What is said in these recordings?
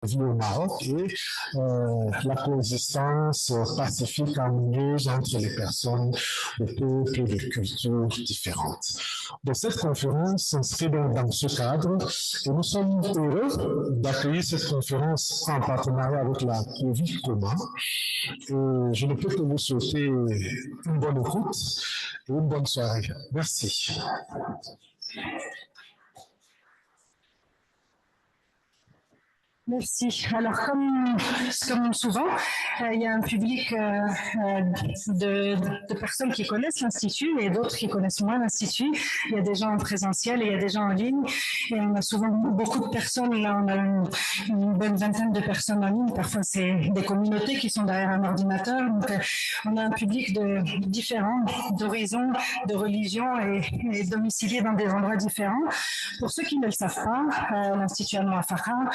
vie au Maroc et la coexistence pacifique, harmonieuse entre les personnes, les peuples et les cultures différentes. Donc cette conférence s'inscrit donc dans ce cadre et nous sommes heureux d'accueillir cette conférence en partenariat avec la Covid Coma. Et je ne peux que vous souhaiter une bonne écoute et une bonne soirée. Merci. Merci. Alors, comme souvent, il y a un public de personnes qui connaissent l'Institut et d'autres qui connaissent moins l'Institut. Il y a des gens en présentiel et il y a des gens en ligne. Et on a souvent beaucoup de personnes. Là, on a une bonne vingtaine de personnes en ligne. Parfois, c'est des communautés qui sont derrière un ordinateur. Donc, on a un public différent, d'horizons, de religions et domiciliés dans des endroits différents. Pour ceux qui ne le savent pas, l'Institut Allemand à Farah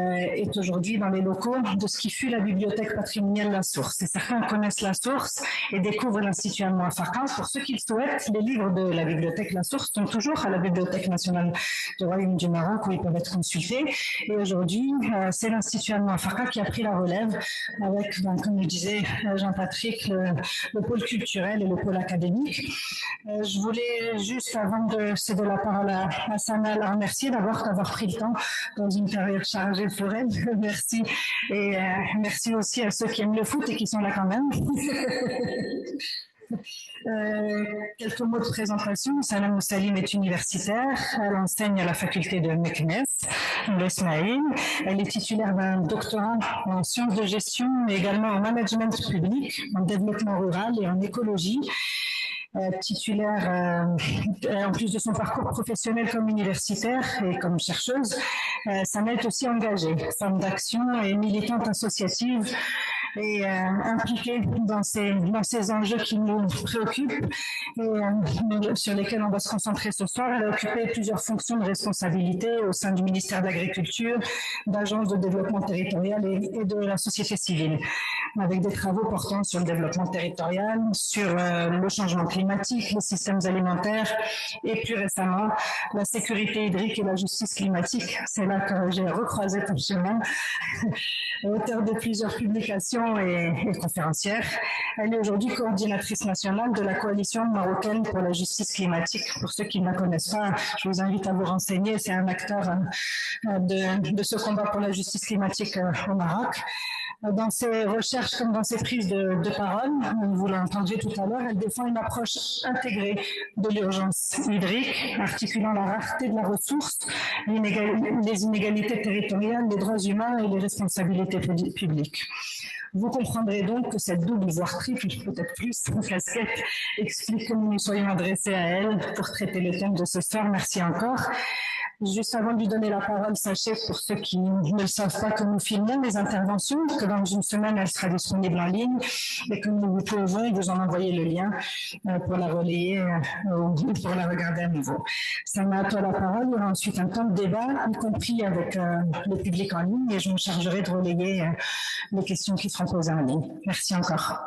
est aujourd'hui dans les locaux de ce qui fut la bibliothèque patrimoniale La Source. Et certains connaissent La Source et découvrent l'Institut Allemand à Farah. Pour ceux qui le souhaitent, les livres de la bibliothèque La Source sont toujours à la Bibliothèque nationale du Royaume du Maroc où ils peuvent être consultés. Et aujourd'hui, c'est l'Institut Allemand à Farah qui a pris la relève avec, donc, comme le disait Jean-Patrick, le pôle culturel et le pôle académique. Je voulais juste, avant de céder la parole à Sana, la remercier d'abord d'avoir pris le temps dans une période chargée pour elle. Merci. Et merci aussi à ceux qui aiment le foot et qui sont là quand même. Quelques mots de présentation. Sana Moussalim est universitaire. Elle enseigne à la faculté de Meknes, l'Esmaïl. Elle est titulaire d'un doctorat en sciences de gestion, mais également en management public, en développement rural et en écologie. Titulaire, en plus de son parcours professionnel comme universitaire et comme chercheuse, Sana est aussi engagée, femme d'action et militante associative et impliquée dans ces enjeux qui nous préoccupent et sur lesquels on va se concentrer ce soir. Elle a occupé plusieurs fonctions de responsabilité au sein du ministère de l'Agriculture, d'agence de développement territorial et de la société civile, avec des travaux portant sur le développement territorial, sur le changement climatique, les systèmes alimentaires et plus récemment la sécurité hydrique et la justice climatique. C'est là que j'ai recroisé ton chemin, auteur de plusieurs publications et conférencière. Elle est aujourd'hui coordinatrice nationale de la coalition marocaine pour la justice climatique. Pour ceux qui ne la connaissent pas, je vous invite à vous renseigner. C'est un acteur de ce combat pour la justice climatique au Maroc. Dans ses recherches comme dans ses prises de parole, vous l'entendrez tout à l'heure, elle défend une approche intégrée de l'urgence hydrique, articulant la rareté de la ressource, les inégalités territoriales, les droits humains et les responsabilités publiques. Vous comprendrez donc que cette double, voire triple, peut-être plus, casquette explique que nous nous soyons adressés à elle pour traiter le thème de ce soir. Merci encore. Juste avant de lui donner la parole, sachez, pour ceux qui ne le savent pas, que nous filmons les interventions, que dans une semaine, elle sera disponible en ligne et que nous pouvons vous en envoyer le lien pour la relayer ou pour la regarder à nouveau. Ça m'a à toi la parole. Il y aura ensuite un temps de débat, y compris avec le public en ligne, et je me chargerai de relayer les questions qui seront posées en ligne. Merci encore.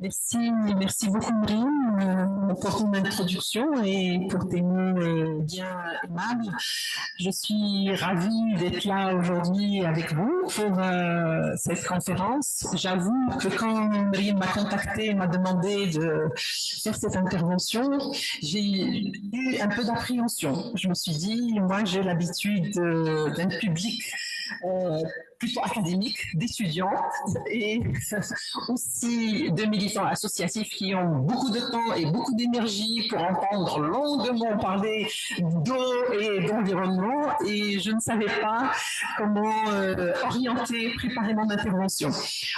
Merci beaucoup Myriam pour ton introduction et pour tes mots bien aimables. Je suis ravie d'être là aujourd'hui avec vous pour cette conférence. J'avoue que quand Myriam m'a contacté et m'a demandé de faire cette intervention, j'ai eu un peu d'appréhension. Je me suis dit, moi j'ai l'habitude d'un public plutôt académiques, d'étudiants et aussi de militants associatifs qui ont beaucoup de temps et beaucoup d'énergie pour entendre longuement parler d'eau et d'environnement, et je ne savais pas comment préparer mon intervention.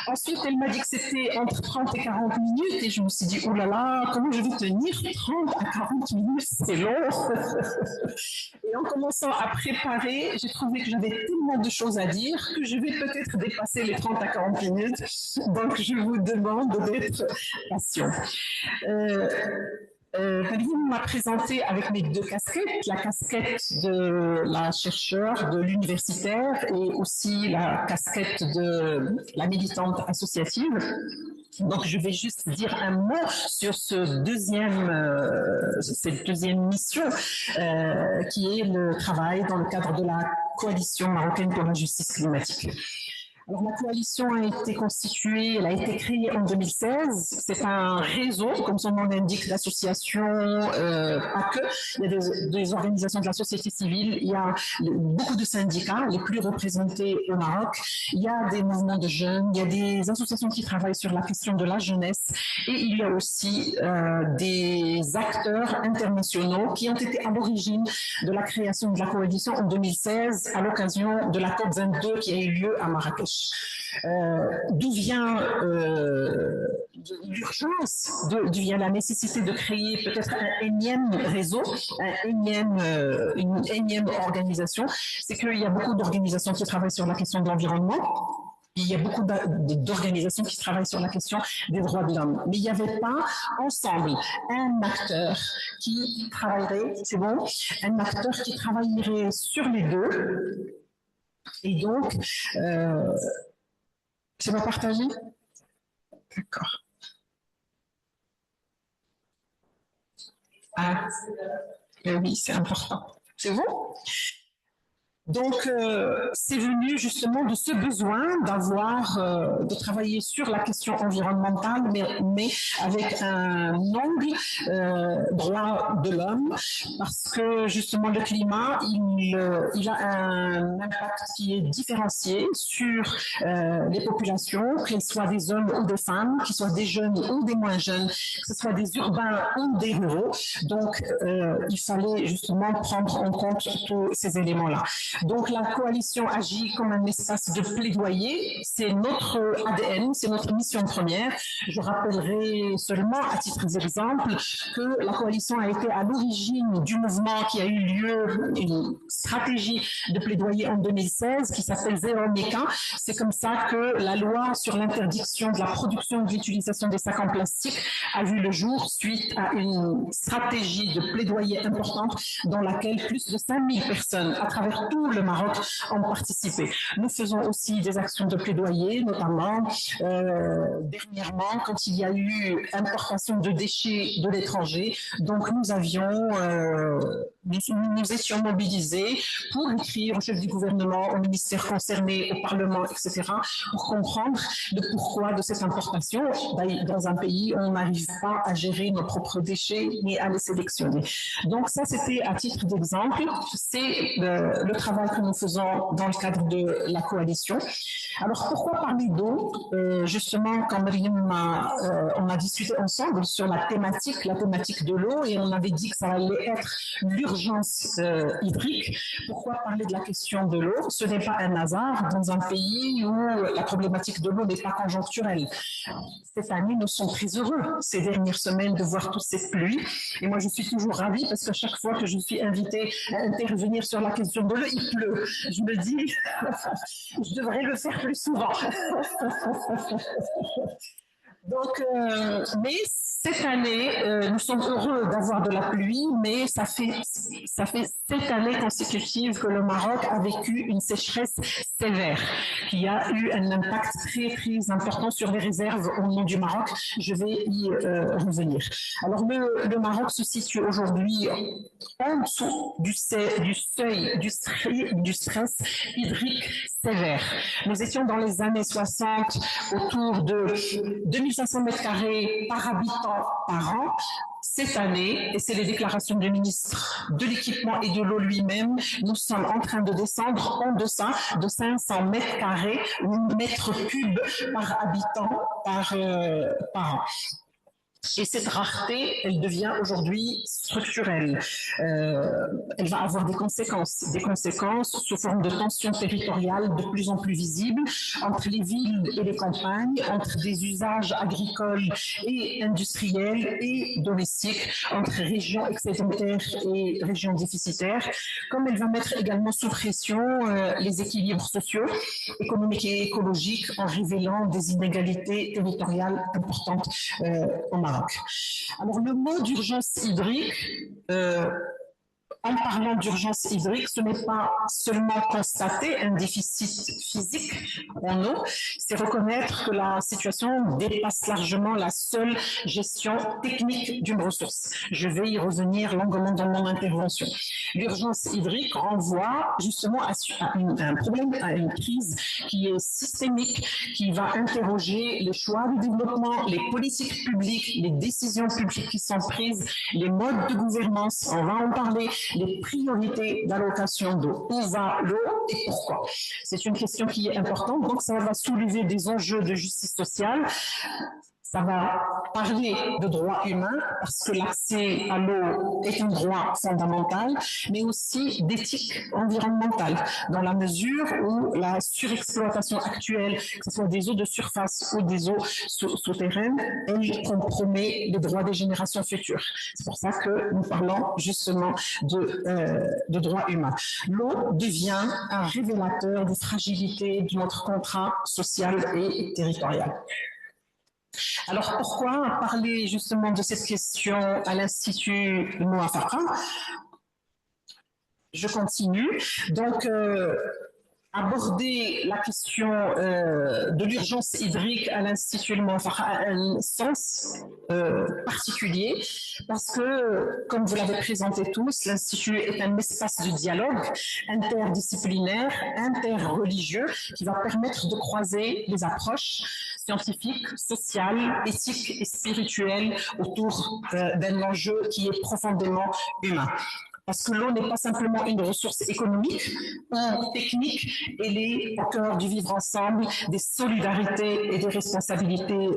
Ensuite, elle m'a dit que c'était entre 30 et 40 minutes et je me suis dit, oh là là, comment je vais tenir 30 à 40 minutes, c'est long. Et en commençant à préparer, j'ai trouvé que j'avais tellement de choses à dire que je vais peut-être dépasser les 30 à 40 minutes. Donc, je vous demande d'être patient. Valérie m'a présenté avec mes deux casquettes, la casquette de la chercheure, de l'universitaire et aussi la casquette de la militante associative. Donc, je vais juste dire un mot sur cette deuxième mission qui est le travail dans le cadre de la Coalition marocaine pour la justice climatique. Alors, la coalition a été constituée, elle a été créée en 2016. C'est un réseau, comme son nom l'indique, d'associations, pas que. Il y a des organisations de la société civile, il y a beaucoup de syndicats, les plus représentés au Maroc. Il y a des mouvements de jeunes, il y a des associations qui travaillent sur la question de la jeunesse. Et il y a aussi des acteurs internationaux qui ont été à l'origine de la création de la coalition en 2016 à l'occasion de la COP22 qui a eu lieu à Marrakech. D'où vient l'urgence, d'où vient la nécessité de créer peut-être un énième réseau, une énième organisation. C'est qu'il y a beaucoup d'organisations qui travaillent sur la question de l'environnement. Il y a beaucoup d'organisations qui travaillent sur la question des droits de l'homme. Mais il n'y avait pas ensemble un acteur qui travaillerait, c'est bon, un acteur qui travaillerait sur les deux. Et donc, c'est pas partagé? D'accord. Ah, oui, c'est important. C'est bon? Donc, c'est venu justement de ce besoin de travailler sur la question environnementale, mais avec un angle droit de l'homme, parce que justement le climat, il a un impact qui est différencié sur les populations, qu'elles soient des hommes ou des femmes, qu'ils soient des jeunes ou des moins jeunes, que ce soit des urbains ou des ruraux. Donc, il fallait justement prendre en compte tous ces éléments-là. Donc, la coalition agit comme un espace de plaidoyer. C'est notre ADN, c'est notre mission première. Je rappellerai seulement, à titre d'exemple, que la coalition a été à l'origine du mouvement qui a eu lieu, une stratégie de plaidoyer en 2016 qui s'appelle Zéro Méca. C'est comme ça que la loi sur l'interdiction de la production et de l'utilisation des sacs en plastique a vu le jour suite à une stratégie de plaidoyer importante dans laquelle plus de 5000 personnes à travers tout le Maroc ont participé. Nous faisons aussi des actions de plaidoyer, notamment dernièrement quand il y a eu importation de déchets de l'étranger. Donc nous étions mobilisés pour écrire au chef du gouvernement, au ministère concerné, au Parlement, etc., pour comprendre le pourquoi de cette importation. Dans un pays, on n'arrive pas à gérer nos propres déchets ni à les sélectionner. Donc ça, c'était à titre d'exemple. C'est le travail que nous faisons dans le cadre de la coalition. Alors, pourquoi parler d'eau? Justement, quand on a discuté ensemble sur la thématique de l'eau, et on avait dit que ça allait être l'urgence hydrique. Pourquoi parler de la question de l'eau? Ce n'est pas un hasard dans un pays où la problématique de l'eau n'est pas conjoncturelle. Cette année, nous sommes très heureux ces dernières semaines de voir toutes ces pluies. Et moi, je suis toujours ravie parce que chaque fois que je suis invitée à intervenir sur la question de l'eau, il pleut. Je me dis, je devrais le faire plus souvent. Donc, mais cette année, nous sommes heureux d'avoir de la pluie, mais ça fait 7 années consécutives que le Maroc a vécu une sécheresse sévère, qui a eu un impact très très important sur les réserves au niveau du Maroc. Je vais y revenir. Alors, le Maroc se situe aujourd'hui en dessous du seuil du stress hydrique sévère. Nous étions dans les années 60 autour de 2500 mètres carrés par habitant par an. cette année, et c'est les déclarations du ministre de l'équipement et de l'eau lui-même, nous sommes en train de descendre en deçà de 500 mètres carrés ou mètres cubes par habitant par an. Et cette rareté, elle devient aujourd'hui structurelle. Elle va avoir des conséquences sous forme de tensions territoriales de plus en plus visibles entre les villes et les campagnes, entre des usages agricoles et industriels et domestiques, entre régions excédentaires et régions déficitaires, comme elle va mettre également sous pression les équilibres sociaux, économiques et écologiques en révélant des inégalités territoriales importantes au Maroc. Alors, le mot d'urgence hydrique, en parlant d'urgence hydrique, ce n'est pas seulement constater un déficit physique en eau, c'est reconnaître que la situation dépasse largement la seule gestion technique d'une ressource. Je vais y revenir longuement dans mon intervention. L'urgence hydrique renvoie justement à un problème, à une crise qui est systémique, qui va interroger les choix de développement, les politiques publiques, les décisions publiques qui sont prises, les modes de gouvernance, on va en parler, les priorités d'allocation d'eau. Où va l'eau et pourquoi? C'est une question qui est importante, donc ça va soulever des enjeux de justice sociale. Ça va parler de droits humains parce que l'accès à l'eau est un droit fondamental, mais aussi d'éthique environnementale, dans la mesure où la surexploitation actuelle, que ce soit des eaux de surface ou des eaux souterraines, elle compromet les droits des générations futures. C'est pour ça que nous parlons justement de droits humains. L'eau devient un révélateur des fragilités de notre contrat social et territorial. Alors, pourquoi parler justement de cette question à l'Institut Moafaka? Je continue. Donc, aborder la question de l'urgence hydrique à l'Institut Moafaka a un sens particulier parce que, comme vous l'avez présenté tous, l'Institut est un espace de dialogue interdisciplinaire, interreligieux, qui va permettre de croiser les approches scientifiques, sociales, éthiques et spirituelles autour d'un enjeu qui est profondément humain. Parce que l'eau n'est pas simplement une ressource économique ou technique, elle est au cœur du vivre ensemble, des solidarités et des responsabilités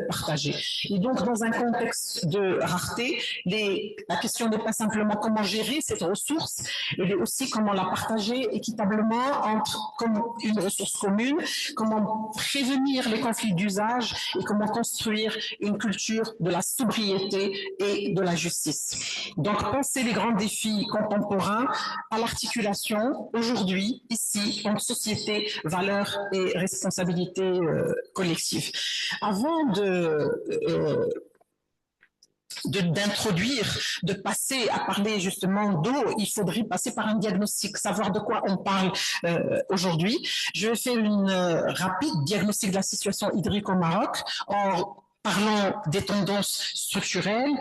partagées. Et donc, dans un contexte de rareté, la question n'est pas simplement comment gérer cette ressource, elle est aussi comment la partager équitablement comme une ressource commune, comment prévenir les conflits d'usage et comment construire une culture de la sobriété et de la justice. Donc, penser les grands défis contemporains à l'articulation aujourd'hui, ici, entre société, valeurs et responsabilités collectives. Avant d'introduire, de passer à parler justement d'eau, il faudrait passer par un diagnostic, savoir de quoi on parle aujourd'hui. Je vais faire une rapide diagnostic de la situation hydrique au Maroc en parlant des tendances structurelles,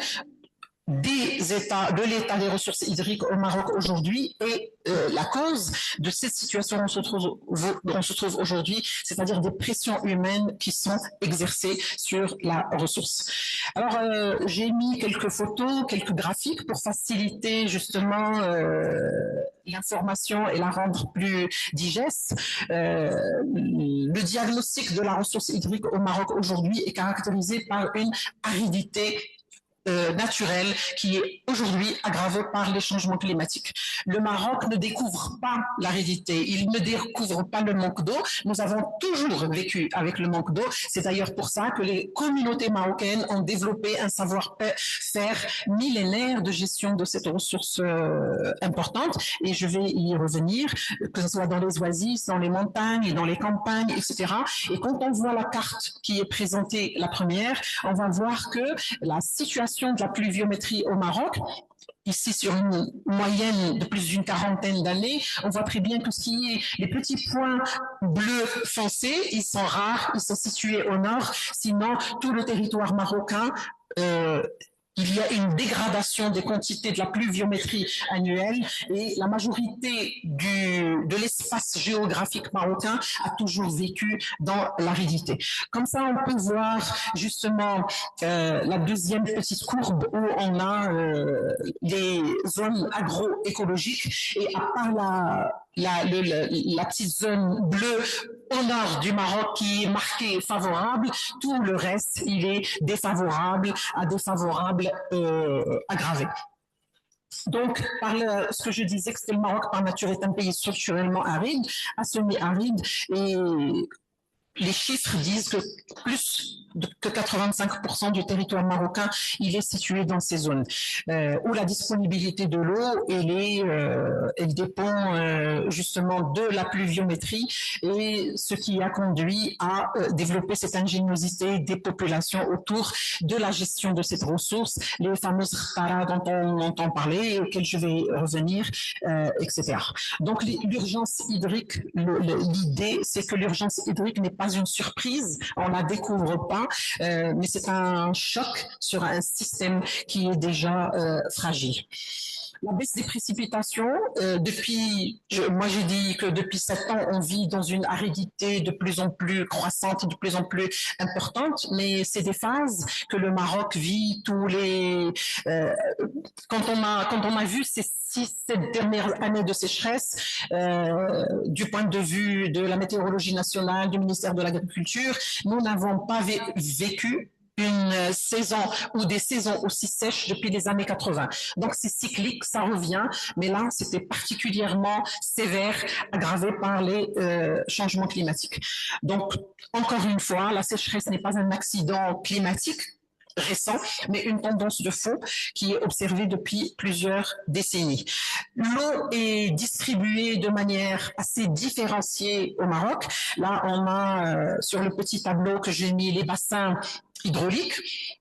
de l'état des ressources hydriques au Maroc aujourd'hui et la cause de cette situation où on se trouve aujourd'hui, c'est-à-dire des pressions humaines qui sont exercées sur la ressource. Alors, j'ai mis quelques photos, quelques graphiques pour faciliter justement l'information et la rendre plus digeste. Le diagnostic de la ressource hydrique au Maroc aujourd'hui est caractérisé par une aridité naturelle qui est aujourd'hui aggravée par les changements climatiques. Le Maroc ne découvre pas l'aridité, il ne découvre pas le manque d'eau. Nous avons toujours vécu avec le manque d'eau. C'est d'ailleurs pour ça que les communautés marocaines ont développé un savoir-faire millénaire de gestion de cette ressource importante. Et je vais y revenir, que ce soit dans les oasis, dans les montagnes, dans les campagnes, etc. Et quand on voit la carte qui est présentée, la première, on va voir que la situation de la pluviométrie au Maroc, ici sur une moyenne de plus d'une quarantaine d'années, on voit très bien que les petits points bleus foncés, ils sont rares, ils sont situés au nord, sinon tout le territoire marocain il y a une dégradation des quantités de la pluviométrie annuelle et la majorité de l'espace géographique marocain a toujours vécu dans l'aridité. Comme ça, on peut voir justement la deuxième petite courbe où on a les zones agroécologiques et à part la petite zone bleue au nord du Maroc qui est marquée favorable, tout le reste, il est défavorable à défavorable aggravé. Donc, ce que je disais que le Maroc par nature est un pays structurellement aride, à semi-aride, et les chiffres disent que plus que 85% du territoire marocain, il est situé dans ces zones où la disponibilité de l'eau, elle dépend justement de la pluviométrie et ce qui a conduit à développer cette ingéniosité des populations autour de la gestion de cette ressource, les fameuses khara dont on entend parler, auxquelles je vais revenir, etc. Donc l'urgence hydrique, l'idée, c'est que l'urgence hydrique n'est pas une surprise, on la découvre pas, mais c'est un choc sur un système qui est déjà fragile. La baisse des précipitations, moi j'ai dit que depuis 7 ans, on vit dans une aridité de plus en plus croissante, de plus en plus importante, mais c'est des phases que le Maroc vit quand on a vu ces 6-7 dernières années de sécheresse, du point de vue de la météorologie nationale, du ministère de l'Agriculture, nous n'avons pas vécu une saison ou des saisons aussi sèches depuis les années 80. Donc c'est cyclique, ça revient, mais là c'était particulièrement sévère, aggravé par les changements climatiques. Donc encore une fois, la sécheresse n'est pas un accident climatique récent, mais une tendance de fond qui est observée depuis plusieurs décennies. L'eau est distribuée de manière assez différenciée au Maroc. Là, on a sur le petit tableau que j'ai mis les bassins hydrauliques.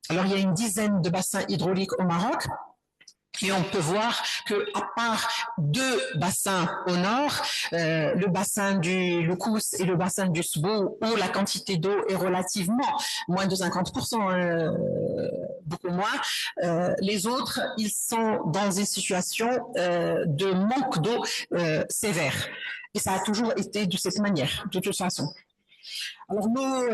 Alors, il y a une dizaine de bassins hydrauliques au Maroc. Et on peut voir que, à part 2 bassins au nord, le bassin du Loukous et le bassin du Sbou, où la quantité d'eau est relativement moins de 50%, beaucoup moins, les autres, ils sont dans une situation de manque d'eau sévère. Et ça a toujours été de cette manière, de toute façon. Alors l'eau,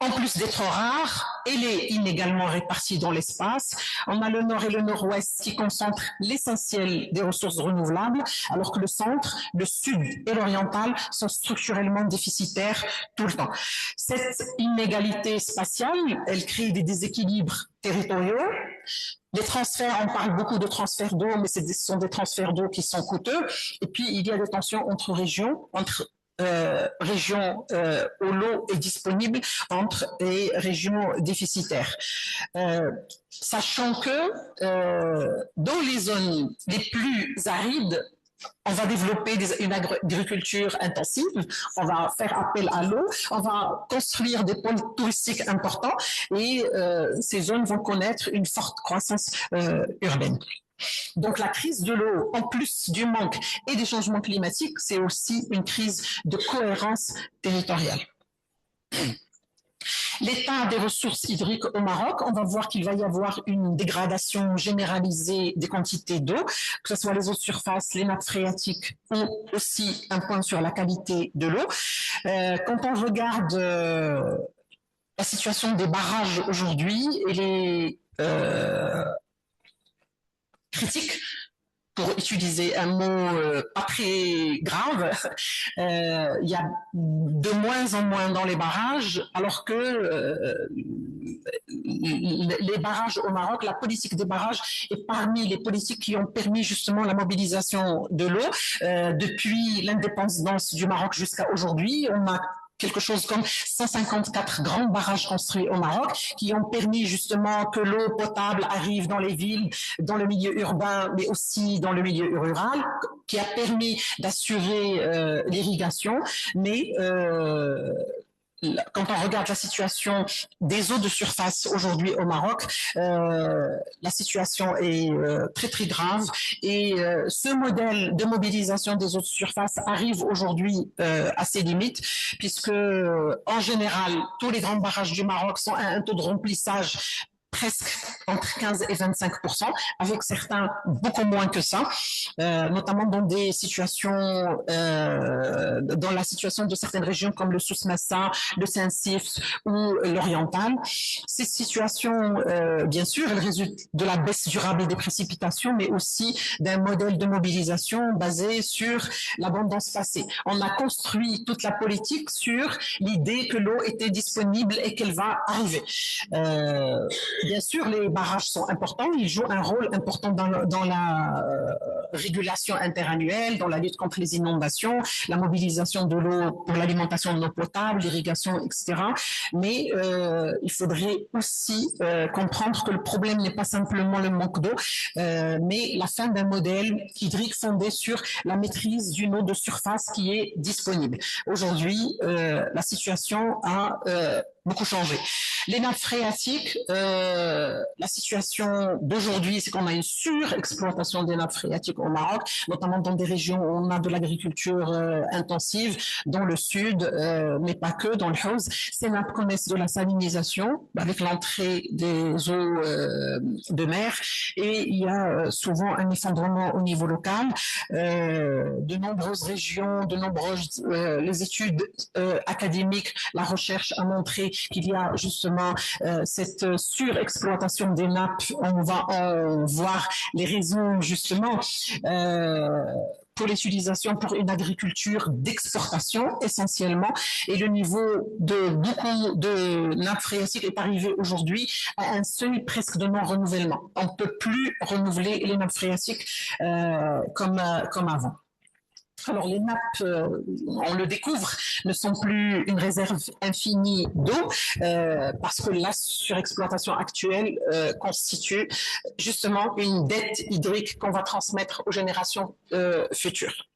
en plus d'être rare, elle est inégalement répartie dans l'espace. On a le nord et le nord-ouest qui concentrent l'essentiel des ressources renouvelables, alors que le centre, le sud et l'oriental sont structurellement déficitaires tout le temps. Cette inégalité spatiale, elle crée des déséquilibres territoriaux. Les transferts, on parle beaucoup de transferts d'eau, mais ce sont des transferts d'eau qui sont coûteux. Et puis, il y a des tensions entre régions, régions où l'eau est disponible et régions déficitaires. Sachant que dans les zones les plus arides, on va développer une agriculture intensive, on va faire appel à l'eau, on va construire des pôles touristiques importants et ces zones vont connaître une forte croissance urbaine. Donc la crise de l'eau, en plus du manque et des changements climatiques, c'est aussi une crise de cohérence territoriale. L'état des ressources hydriques au Maroc, on va voir qu'il va y avoir une dégradation généralisée des quantités d'eau, que ce soit les eaux de surface, les nappes phréatiques ou aussi un point sur la qualité de l'eau. Quand on regarde la situation des barrages aujourd'hui, elle est critique, pour utiliser un mot pas très grave. Il y a de moins en moins dans les barrages, alors que les barrages au Maroc, la politique des barrages est parmi les politiques qui ont permis justement la mobilisation de l'eau. Depuis l'indépendance du Maroc jusqu'à aujourd'hui, on a quelque chose comme 154 grands barrages construits au Maroc qui ont permis justement que l'eau potable arrive dans les villes, dans le milieu urbain, mais aussi dans le milieu rural, qui a permis d'assurer l'irrigation. Mais quand on regarde la situation des eaux de surface aujourd'hui au Maroc, la situation est très très grave et ce modèle de mobilisation des eaux de surface arrive aujourd'hui à ses limites puisque en général tous les grands barrages du Maroc sont à un taux de remplissage presque entre 15 et 25%, avec certains beaucoup moins que ça, notamment dans des situations, dans la situation de certaines régions comme le Souss-Massa, le Saint-Sif ou l'Oriental. Ces situations, bien sûr, elles résultent de la baisse durable des précipitations, mais aussi d'un modèle de mobilisation basé sur l'abondance passée. On a construit toute la politique sur l'idée que l'eau était disponible et qu'elle va arriver. Bien sûr, les barrages sont importants, ils jouent un rôle important dans la régulation interannuelle, dans la lutte contre les inondations, la mobilisation de l'eau pour l'alimentation de l'eau potable, l'irrigation, etc. Mais il faudrait aussi comprendre que le problème n'est pas simplement le manque d'eau, mais la fin d'un modèle hydrique fondé sur la maîtrise d'une eau de surface qui est disponible. Aujourd'hui, la situation a beaucoup changé. Les nappes phréatiques, la situation d'aujourd'hui, c'est qu'on a une surexploitation des nappes phréatiques au Maroc, notamment dans des régions où on a de l'agriculture intensive, dans le sud, mais pas que, dans le Haouz. Ces nappes connaissent de la salinisation avec l'entrée des eaux de mer et il y a souvent un effondrement au niveau local. De nombreuses régions, les études académiques, la recherche a montré qu'il y a justement cette surexploitation des nappes. On va en voir les raisons justement pour l'utilisation pour une agriculture d'exportation essentiellement, et le niveau de beaucoup de nappes phréatiques est arrivé aujourd'hui à un seuil presque de non-renouvellement. On ne peut plus renouveler les nappes phréatiques comme avant. Alors les nappes, on le découvre, ne sont plus une réserve infinie d'eau parce que la surexploitation actuelle constitue justement une dette hydrique qu'on va transmettre aux générations futures.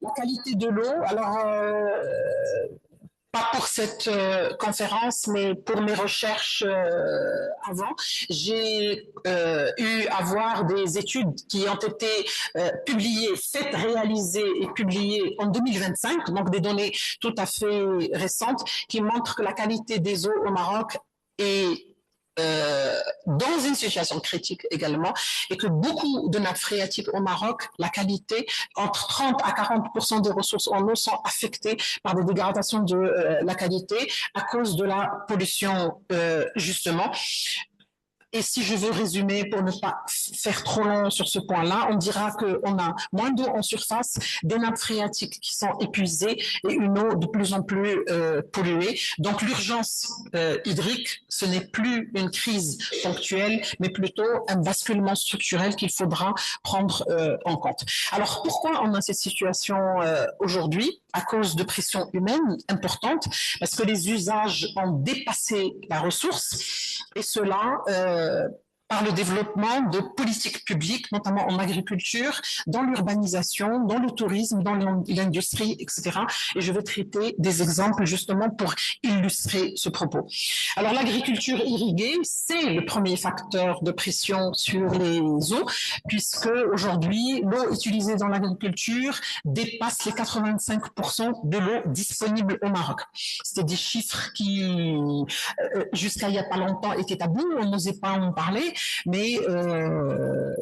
La qualité de l'eau, alors pas pour cette conférence, mais pour mes recherches avant, j'ai eu à voir des études qui ont été publiées, faites, réalisées et publiées en 2025, donc des données tout à fait récentes, qui montrent que la qualité des eaux au Maroc est dans une situation critique également, et que beaucoup de nappes phréatiques au Maroc, la qualité, entre 30 à 40% des ressources en eau sont affectées par des dégradations de la qualité à cause de la pollution justement. Et si je veux résumer pour ne pas faire trop long sur ce point-là, on dira qu'on a moins d'eau en surface, des nappes phréatiques qui sont épuisées et une eau de plus en plus polluée. Donc l'urgence hydrique, ce n'est plus une crise ponctuelle, mais plutôt un basculement structurel qu'il faudra prendre en compte. Alors pourquoi on a cette situation aujourd'hui? À cause de pressions humaines importantes, parce que les usages ont dépassé la ressource, et cela par le développement de politiques publiques, notamment en agriculture, dans l'urbanisation, dans le tourisme, dans l'industrie, etc. Et je vais traiter des exemples justement pour illustrer ce propos. Alors l'agriculture irriguée, c'est le premier facteur de pression sur les eaux, puisque aujourd'hui, l'eau utilisée dans l'agriculture dépasse les 85% de l'eau disponible au Maroc. C'était des chiffres qui, jusqu'à il n'y a pas longtemps, étaient tabous, on n'osait pas en parler, mais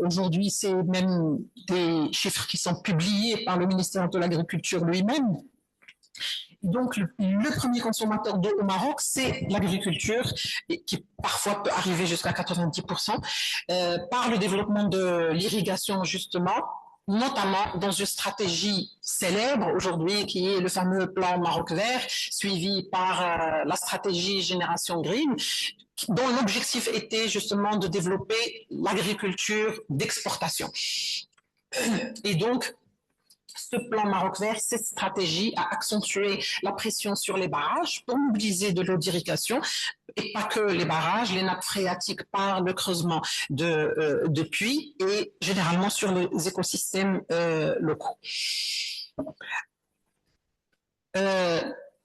aujourd'hui, c'est même des chiffres qui sont publiés par le ministère de l'Agriculture lui-même. Donc, le premier consommateur d'eau au Maroc, c'est l'agriculture, qui parfois peut arriver jusqu'à 90%, par le développement de l'irrigation, justement, notamment dans une stratégie célèbre aujourd'hui, qui est le fameux plan Maroc Vert, suivi par la stratégie Génération Green, dont l'objectif était justement de développer l'agriculture d'exportation. Et donc, ce plan Maroc Vert, cette stratégie a accentué la pression sur les barrages pour mobiliser de l'eau d'irrigation, et pas que les barrages, les nappes phréatiques par le creusement de puits, et généralement sur les écosystèmes locaux.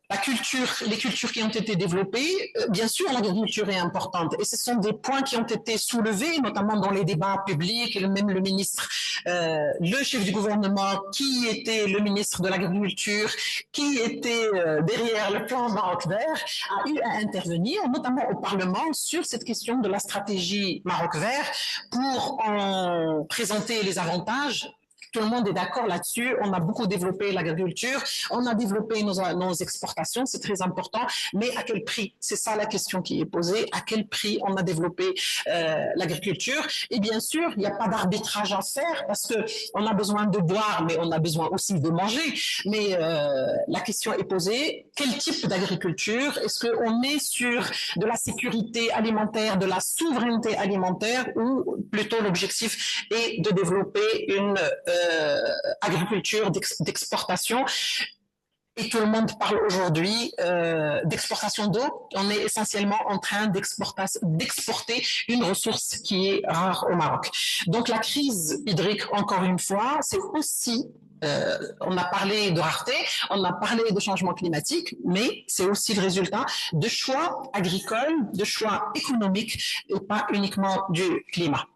les cultures qui ont été développées, bien sûr, l'agriculture est importante. Et ce sont des points qui ont été soulevés, notamment dans les débats publics, et même le ministre, le chef du gouvernement, qui était le ministre de l'Agriculture, qui était derrière le plan Maroc vert, a eu à intervenir, notamment au Parlement, sur cette question de la stratégie Maroc vert pour en présenter les avantages. Tout le monde est d'accord là-dessus. On a beaucoup développé l'agriculture, on a développé nos exportations, c'est très important. Mais à quel prix? C'est ça la question qui est posée. À quel prix on a développé l'agriculture? Et bien sûr, il n'y a pas d'arbitrage à faire parce que on a besoin de boire, mais on a besoin aussi de manger. Mais la question est posée, quel type d'agriculture? Est-ce qu'on est sur de la sécurité alimentaire, de la souveraineté alimentaire, ou plutôt l'objectif est de développer une agriculture d'exportation? Et tout le monde parle aujourd'hui d'exportation d'eau. On est essentiellement en train d'exporter une ressource qui est rare au Maroc. Donc la crise hydrique, encore une fois, c'est aussi on a parlé de rareté, on a parlé de changement climatique, mais c'est aussi le résultat de choix agricoles, de choix économiques et pas uniquement du climat.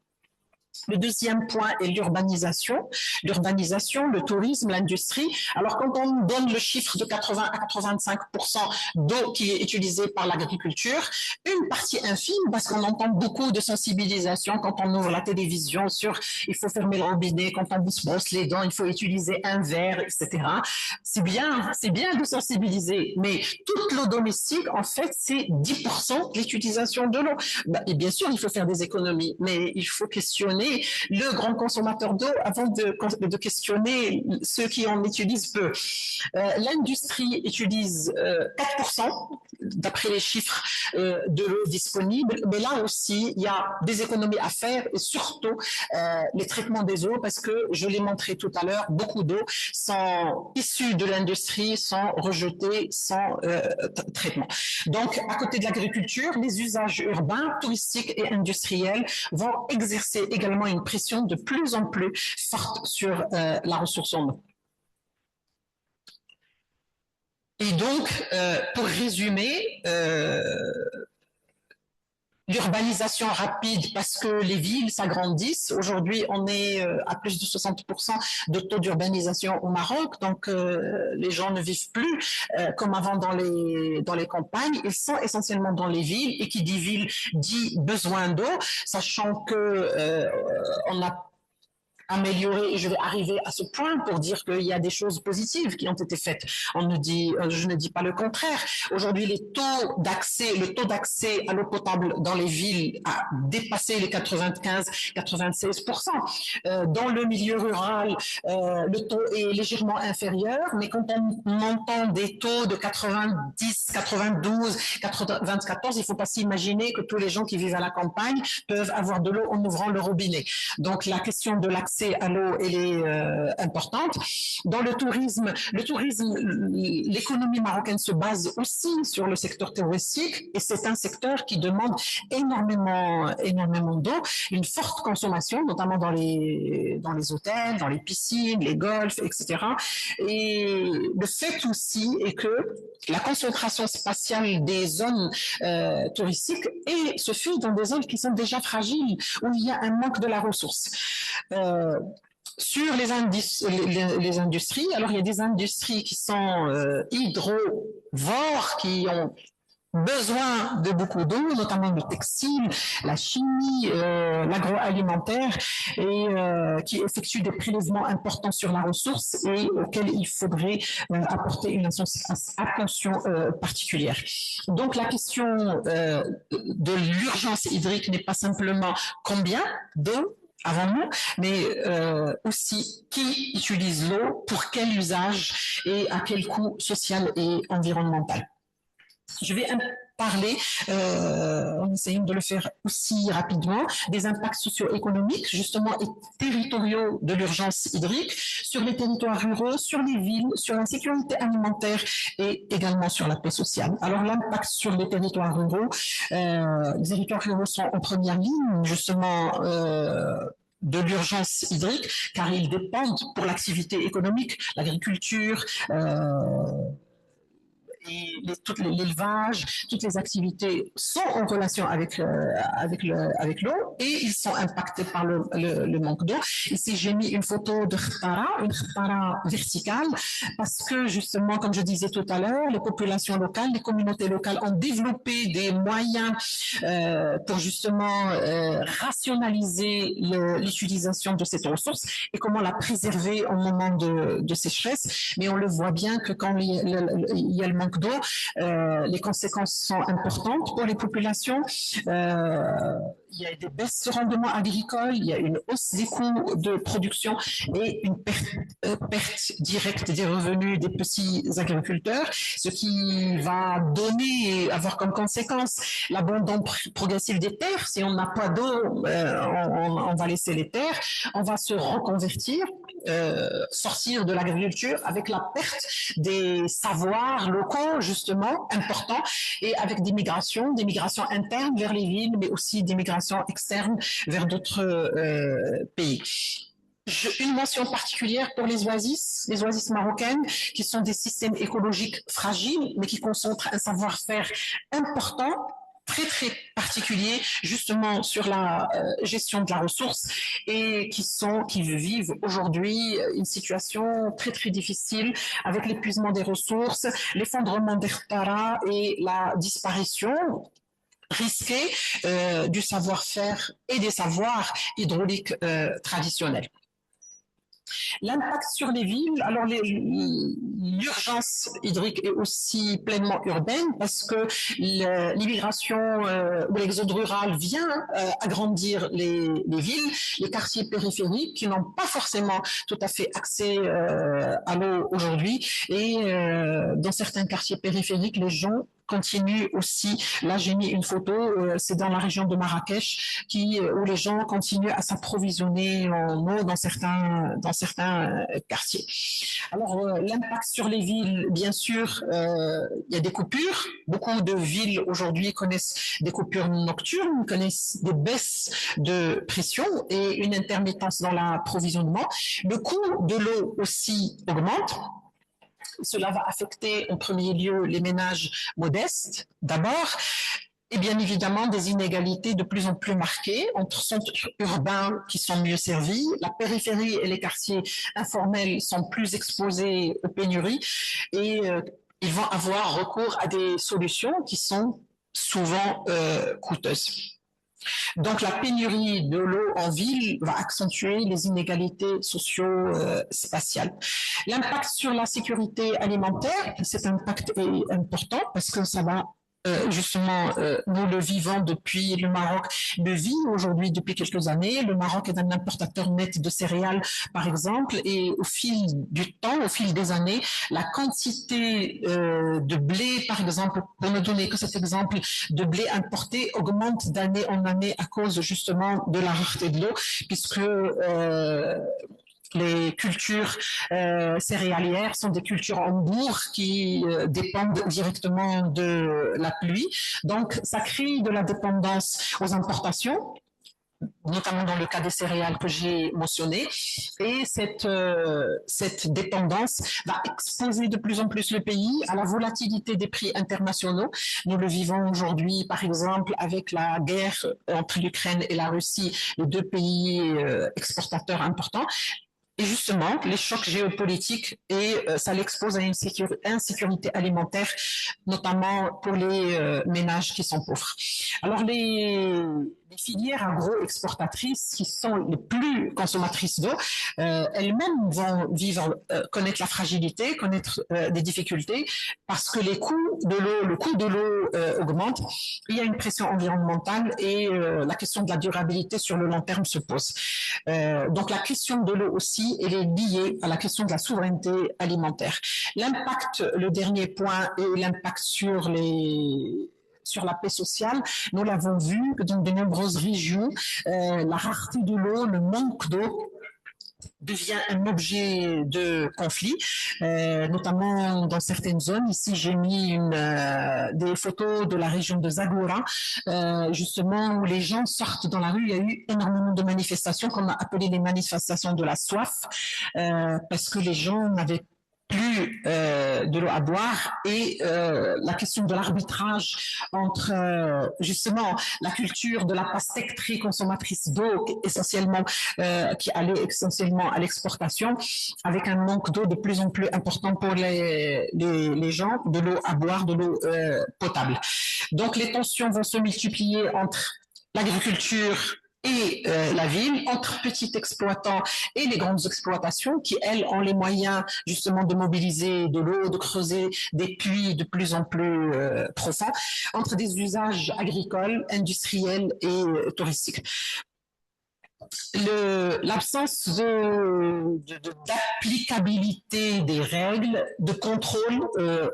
Le deuxième point est l'urbanisation. L'urbanisation, le tourisme, l'industrie. Alors, quand on donne le chiffre de 80 à 85% d'eau qui est utilisée par l'agriculture, une partie infime, parce qu'on entend beaucoup de sensibilisation quand on ouvre la télévision sur il faut fermer le robinet, quand on se brosse les dents, il faut utiliser un verre, etc. C'est bien de sensibiliser, mais toute l'eau domestique, en fait, c'est 10% de l'utilisation de l'eau. Et bien sûr, il faut faire des économies, mais il faut questionner le grand consommateur d'eau avant de questionner ceux qui en utilisent peu. L'industrie utilise 4% d'après les chiffres de l'eau disponible, mais là aussi il y a des économies à faire, et surtout les traitements des eaux, parce que je l'ai montré tout à l'heure, beaucoup d'eau sont issues de l'industrie, sont rejetées sans traitement. Donc à côté de l'agriculture, les usages urbains, touristiques et industriels vont exercer également une pression de plus en plus forte sur la ressource en eau. Et donc, pour résumer, l'urbanisation rapide parce que les villes s'agrandissent. Aujourd'hui, on est à plus de 60% de taux d'urbanisation au Maroc, donc les gens ne vivent plus comme avant dans les campagnes. Ils sont essentiellement dans les villes, et qui dit ville dit besoin d'eau, sachant que on a amélioré, et je vais arriver à ce point pour dire qu'il y a des choses positives qui ont été faites. Je ne dis pas le contraire. Aujourd'hui, le taux d'accès à l'eau potable dans les villes a dépassé les 95-96%. Dans le milieu rural, le taux est légèrement inférieur, mais quand on entend des taux de 90, 92, 94, il ne faut pas s'imaginer que tous les gens qui vivent à la campagne peuvent avoir de l'eau en ouvrant le robinet. Donc la question de l'accès à l'eau, elle est importante. Dans le tourisme, l'économie marocaine se base aussi sur le secteur touristique, et c'est un secteur qui demande énormément d'eau, une forte consommation, notamment dans les hôtels, dans les piscines, les golfs, etc. Et le fait aussi est que la concentration spatiale des zones touristiques se fait dans des zones qui sont déjà fragiles, où il y a un manque de la ressource. Sur les industries, alors il y a des industries qui sont hydrovores, qui ont besoin de beaucoup d'eau, notamment le textile, la chimie, l'agroalimentaire, et qui effectuent des prélèvements importants sur la ressource et auxquels il faudrait apporter une attention particulière. Donc la question de l'urgence hydrique n'est pas simplement combien d'eau avons-nous, mais aussi qui utilise l'eau, pour quel usage et à quel coût social et environnemental. Je vais parler, en essayant de le faire aussi rapidement, des impacts socio-économiques, justement, et territoriaux de l'urgence hydrique sur les territoires ruraux, sur les villes, sur la sécurité alimentaire et également sur la paix sociale. Alors, l'impact sur les territoires ruraux sont en première ligne, justement, de l'urgence hydrique, car ils dépendent pour l'activité économique, l'agriculture, tout l'élevage, toutes les activités sont en relation avec l'eau et ils sont impactés par le manque d'eau. Ici, j'ai mis une photo de une khtara verticale, parce que justement, comme je disais tout à l'heure, les populations locales, les communautés locales ont développé des moyens pour justement rationaliser l'utilisation de cette ressource et comment la préserver au moment de sécheresse. Mais on le voit bien que quand il y a le manque d'eau, les conséquences sont importantes pour les populations. Il y a des baisses de rendement agricole, il y a une hausse des coûts de production et une perte directe des revenus des petits agriculteurs, ce qui va avoir comme conséquence l'abandon progressif des terres. Si on n'a pas d'eau, on va laisser les terres, on va se reconvertir, sortir de l'agriculture avec la perte des savoirs locaux justement importants et avec des migrations internes vers les villes, mais aussi des migrations externes vers d'autres pays. Une mention particulière pour les oasis marocaines, qui sont des systèmes écologiques fragiles, mais qui concentrent un savoir-faire important, très très particulier, justement sur la gestion de la ressource, et qui vivent aujourd'hui une situation très très difficile avec l'épuisement des ressources, l'effondrement des khtara et la disparition risquée du savoir-faire et des savoirs hydrauliques traditionnels. L'impact sur les villes, alors l'urgence hydrique est aussi pleinement urbaine parce que l'immigration ou l'exode rural vient agrandir les villes, les quartiers périphériques qui n'ont pas forcément tout à fait accès à l'eau aujourd'hui, et dans certains quartiers périphériques, les gens continue aussi. Là, j'ai mis une photo, c'est dans la région de Marrakech, où les gens continuent à s'approvisionner en eau dans certains quartiers. Alors, l'impact sur les villes, bien sûr, il y a des coupures. Beaucoup de villes aujourd'hui connaissent des coupures nocturnes, connaissent des baisses de pression et une intermittence dans l'approvisionnement. Le coût de l'eau aussi augmente. Cela va affecter en premier lieu les ménages modestes d'abord, et bien évidemment des inégalités de plus en plus marquées entre centres urbains qui sont mieux servis, la périphérie et les quartiers informels sont plus exposés aux pénuries, et ils vont avoir recours à des solutions qui sont souvent coûteuses. Donc la pénurie de l'eau en ville va accentuer les inégalités socio-spatiales. L'impact sur la sécurité alimentaire, cet impact est important parce que ça va justement, nous le vivons depuis, le Maroc le vit aujourd'hui depuis quelques années. Le Maroc est un importateur net de céréales, par exemple, et au fil du temps, au fil des années, la quantité de blé, par exemple, pour ne donner que cet exemple, de blé importé augmente d'année en année à cause justement de la rareté de l'eau, puisque les cultures céréalières sont des cultures en bourg qui dépendent directement de la pluie. Donc, ça crée de la dépendance aux importations, notamment dans le cas des céréales que j'ai mentionné. Et cette dépendance va exposer de plus en plus le pays à la volatilité des prix internationaux. Nous le vivons aujourd'hui, par exemple, avec la guerre entre l'Ukraine et la Russie, les deux pays exportateurs importants. Et justement, les chocs géopolitiques, et ça l'expose à une insécurité alimentaire, notamment pour les ménages qui sont pauvres. Alors, les filières agro-exportatrices qui sont les plus consommatrices d'eau, elles-mêmes vont connaître la fragilité, connaître des difficultés, parce que le coût de l'eau augmente. Il y a une pression environnementale et la question de la durabilité sur le long terme se pose. Donc la question de l'eau aussi, elle est liée à la question de la souveraineté alimentaire. L'impact, le dernier point, est l'impact sur la paix sociale. Nous l'avons vu que dans de nombreuses régions, la rareté de l'eau, le manque d'eau devient un objet de conflit, notamment dans certaines zones. Ici, j'ai mis des photos de la région de Zagora, justement où les gens sortent dans la rue. Il y a eu énormément de manifestations qu'on a appelées les manifestations de la soif, parce que les gens n'avaient plus de l'eau à boire et la question de l'arbitrage entre justement la culture de la pastèque très consommatrice d'eau essentiellement qui allait essentiellement à l'exportation avec un manque d'eau de plus en plus important pour les gens, de l'eau à boire, de l'eau potable. Donc les tensions vont se multiplier entre l'agriculture et la ville, entre petits exploitants et les grandes exploitations qui, elles, ont les moyens justement de mobiliser de l'eau, de creuser des puits de plus en plus profonds, entre des usages agricoles, industriels et touristiques. L'absence d'applicabilité des règles, de contrôle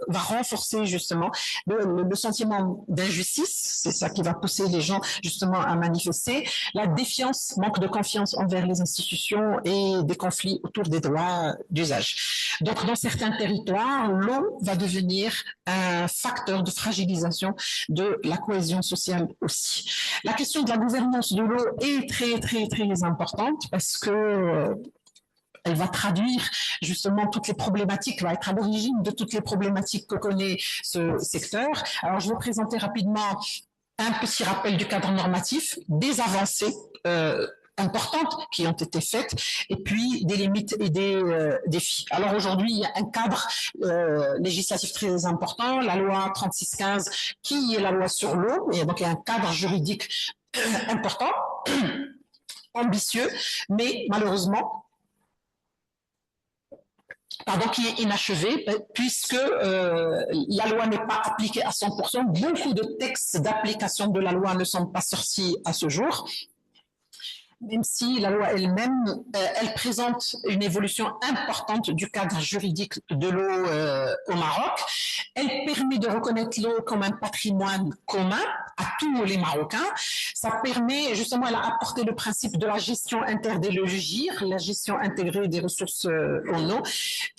va renforcer justement le sentiment d'injustice, c'est ça qui va pousser les gens justement à manifester, la défiance, manque de confiance envers les institutions et des conflits autour des droits d'usage. Donc dans certains territoires, l'eau va devenir un facteur de fragilisation de la cohésion sociale aussi. La question de la gouvernance de l'eau est très importante parce que elle va traduire justement toutes les problématiques, va être à l'origine de toutes les problématiques que connaît ce secteur. Alors je vais présenter rapidement un petit rappel du cadre normatif, des avancées importantes qui ont été faites et puis des limites et des défis. Alors aujourd'hui, il y a un cadre législatif très important, la loi 3615 qui est la loi sur l'eau, et donc il y a un cadre juridique important, ambitieux, mais malheureusement, qui est inachevé, puisque la loi n'est pas appliquée à 100%. Beaucoup de textes d'application de la loi ne sont pas sortis à ce jour. Même si la loi elle-même, elle présente une évolution importante du cadre juridique de l'eau au Maroc. Elle permet de reconnaître l'eau comme un patrimoine commun à tous les Marocains. Ça permet, justement, elle a apporté le principe de la gestion interdélogique, la gestion intégrée des ressources en eau,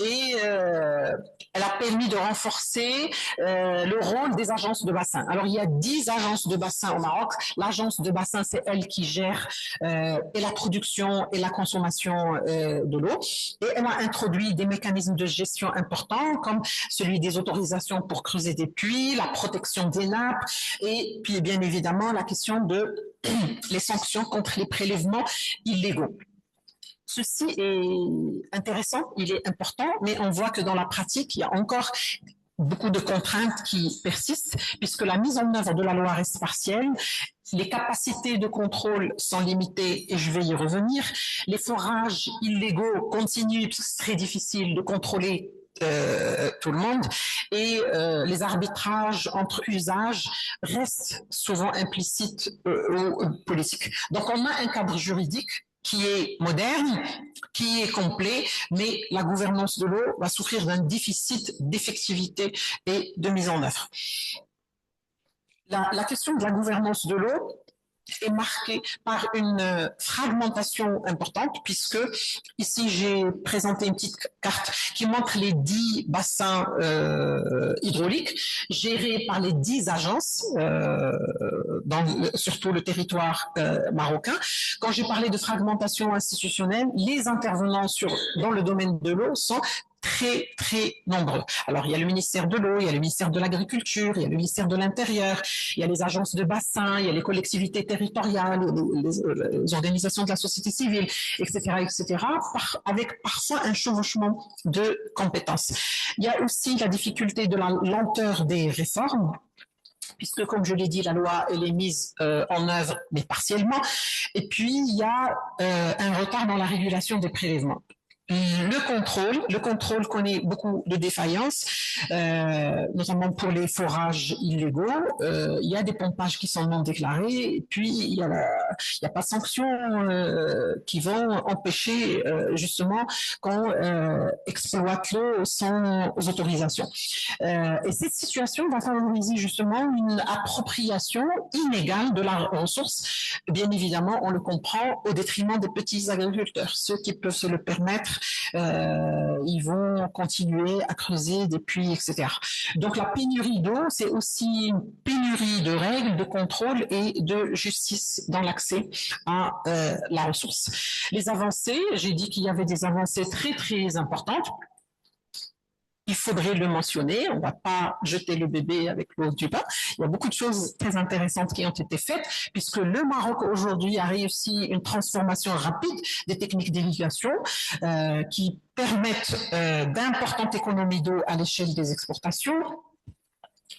et elle a permis de renforcer le rôle des agences de bassin. Alors, il y a 10 agences de bassin au Maroc. L'agence de bassin, c'est elle qui gère et la production et la consommation de l'eau. Et elle a introduit des mécanismes de gestion importants, comme celui des autorisations pour creuser des puits, la protection des nappes, et puis bien évidemment la question de les sanctions contre les prélèvements illégaux. Ceci est intéressant, il est important, mais on voit que dans la pratique, il y a encore beaucoup de contraintes qui persistent, puisque la mise en œuvre de la loi reste partielle, les capacités de contrôle sont limitées, et je vais y revenir, les forages illégaux continuent, parce que c'est très difficile de contrôler tout le monde, et les arbitrages entre usages restent souvent implicites aux politiques. Donc on a un cadre juridique qui est moderne, qui est complet, mais la gouvernance de l'eau va souffrir d'un déficit d'effectivité et de mise en œuvre. La question de la gouvernance de l'eau est marquée par une fragmentation importante, puisque ici j'ai présenté une petite carte qui montre les 10 bassins hydrauliques gérés par les 10 agences sur tout le territoire marocain. Quand j'ai parlé de fragmentation institutionnelle, les intervenants dans le domaine de l'eau sont très nombreux. Alors, il y a le ministère de l'eau, il y a le ministère de l'Agriculture, il y a le ministère de l'Intérieur, il y a les agences de bassin, il y a les collectivités territoriales, les organisations de la société civile, etc., avec parfois un chevauchement de compétences. Il y a aussi la difficulté de la lenteur des réformes, puisque, comme je l'ai dit, la loi elle est mise en œuvre, mais partiellement. Et puis, il y a un retard dans la régulation des prélèvements. Le contrôle connaît beaucoup de défaillances, notamment pour les forages illégaux. Il y a des pompages qui sont non déclarés, et puis il y a pas de sanctions qui vont empêcher justement qu'on exploite l'eau sans autorisation. Et cette situation va favoriser justement une appropriation inégale de la ressource. Bien évidemment, on le comprend, au détriment des petits agriculteurs, ceux qui peuvent se le permettre. Ils vont continuer à creuser des puits, etc. Donc la pénurie d'eau, c'est aussi une pénurie de règles, de contrôle et de justice dans l'accès à la ressource. Les avancées, j'ai dit qu'il y avait des avancées très importantes. il faudrait le mentionner, on ne va pas jeter le bébé avec l'eau du bain. Il y a beaucoup de choses très intéressantes qui ont été faites, puisque le Maroc aujourd'hui a réussi une transformation rapide des techniques d'irrigation qui permettent d'importantes économies d'eau à l'échelle des exportations,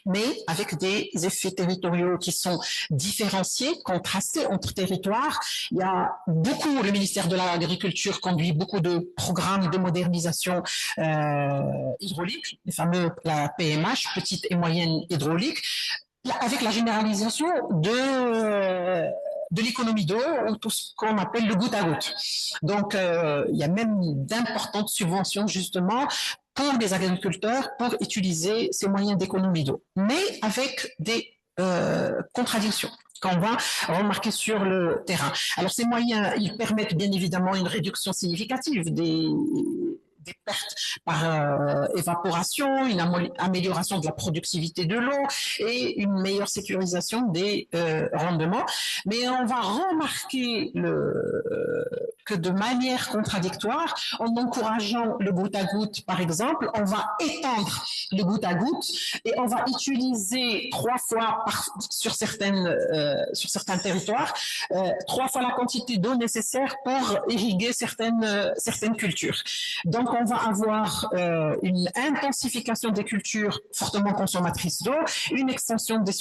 mais avec des effets territoriaux qui sont différenciés, contrastés entre territoires. Il y a beaucoup, le ministère de l'Agriculture conduit beaucoup de programmes de modernisation hydraulique, les fameux la PMH, petite et moyenne hydraulique, avec la généralisation de l'économie d'eau, ou tout ce qu'on appelle le goutte à goutte. Donc, il y a même d'importantes subventions, justement, pour les agriculteurs pour utiliser ces moyens d'économie d'eau, mais avec des contradictions qu'on va remarquer sur le terrain. Alors ces moyens, ils permettent bien évidemment une réduction significative des pertes par évaporation, une amélioration de la productivité de l'eau et une meilleure sécurisation des rendements. Mais on va remarquer que de manière contradictoire, en encourageant le goutte à goutte, par exemple, on va étendre le goutte à goutte et on va utiliser 3 fois sur certains territoires, 3 fois la quantité d'eau nécessaire pour irriguer certaines cultures. Donc, on va avoir une intensification des cultures fortement consommatrices d'eau, une extension des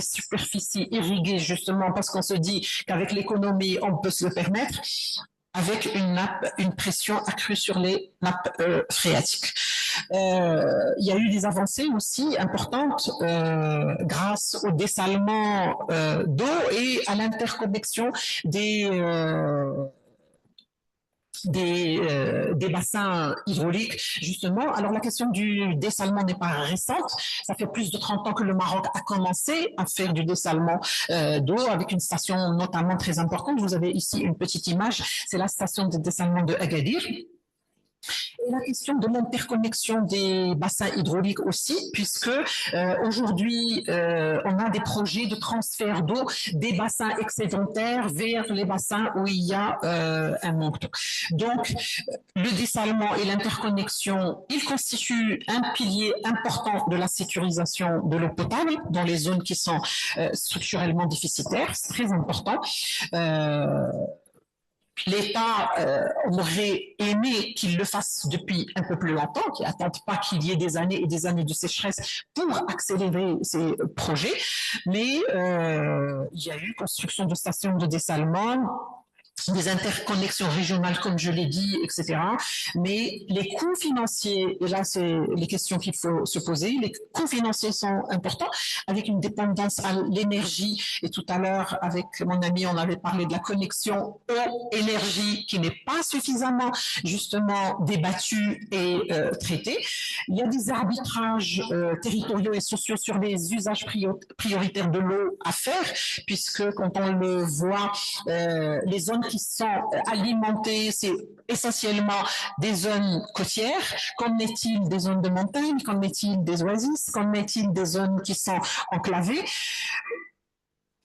superficies irriguées, justement parce qu'on se dit qu'avec l'économie, on peut se le permettre, avec une pression accrue sur les nappes phréatiques. Il y a eu des avancées aussi importantes grâce au dessalement d'eau et à l'interconnexion des bassins hydrauliques, justement. Alors, la question du dessalement n'est pas récente. Ça fait plus de 30 ans que le Maroc a commencé à faire du dessalement d'eau avec une station notamment très importante. Vous avez ici une petite image. C'est la station de dessalement de Agadir. Et la question de l'interconnexion des bassins hydrauliques aussi, puisque aujourd'hui, on a des projets de transfert d'eau des bassins excédentaires vers les bassins où il y a un manque d'eau. Donc, le dessalement et l'interconnexion, ils constituent un pilier important de la sécurisation de l'eau potable dans les zones qui sont structurellement déficitaires. C'est très important. L'État aurait aimé qu'il le fasse depuis un peu plus longtemps, qu'il n'attende pas qu'il y ait des années et des années de sécheresse pour accélérer ces projets, mais il y a eu construction de stations de dessalement, des interconnexions régionales, comme je l'ai dit, etc. Mais les coûts financiers, et là, c'est les questions qu'il faut se poser, les coûts financiers sont importants, avec une dépendance à l'énergie. Et tout à l'heure, avec mon ami, on avait parlé de la connexion eau-énergie qui n'est pas suffisamment, justement, débattue et traitée. Il y a des arbitrages territoriaux et sociaux sur les usages prioritaires de l'eau à faire, puisque quand on le voit, les zones qui sont alimentées, c'est essentiellement des zones côtières. Qu'en est-il des zones de montagne? Qu'en est-il des oasis? Qu'en est-il des zones qui sont enclavées?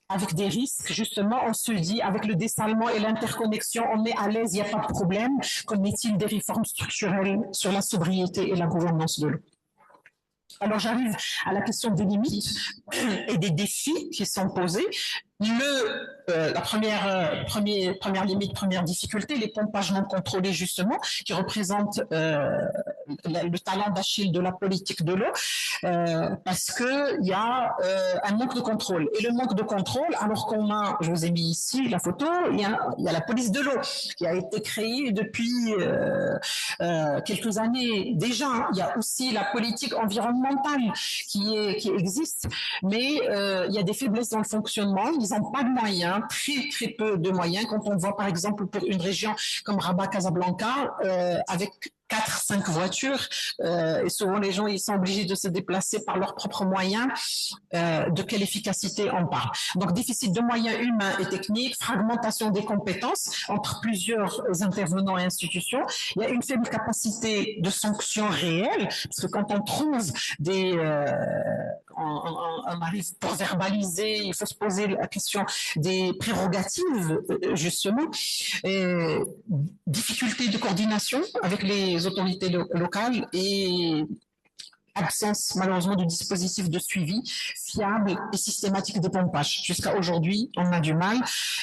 Avec des risques, justement, on se dit, avec le dessalement et l'interconnexion, on est à l'aise, il n'y a pas de problème. Qu'en est-il des réformes structurelles sur la sobriété et la gouvernance de l'eau? Alors, j'arrive à la question des limites et des défis qui sont posés. La première limite, première difficulté, les pompages non contrôlés, justement, qui représentent le talent d'Achille de la politique de l'eau, parce qu'il y a un manque de contrôle. Et le manque de contrôle, alors qu'on a, je vous ai mis ici la photo, il y a la police de l'eau qui a été créée depuis quelques années déjà. Il y a aussi la politique environnementale qui existe, mais il y a des faiblesses dans le fonctionnement. Ils n'ont pas de moyens, très peu de moyens. Quand on voit par exemple pour une région comme Rabat-Casablanca, avec 4-5 voitures, et souvent les gens ils sont obligés de se déplacer par leurs propres moyens, de quelle efficacité on parle? Donc déficit de moyens humains et techniques, fragmentation des compétences entre plusieurs intervenants et institutions. Il y a une faible capacité de sanction réelle, parce que quand on trouve on arrive pour verbaliser, il faut se poser la question des prérogatives, justement, difficulté de coordination avec les autorités locales et absence malheureusement de dispositifs de suivi fiables et systématiques de pompage. Jusqu'à aujourd'hui, on a du mal.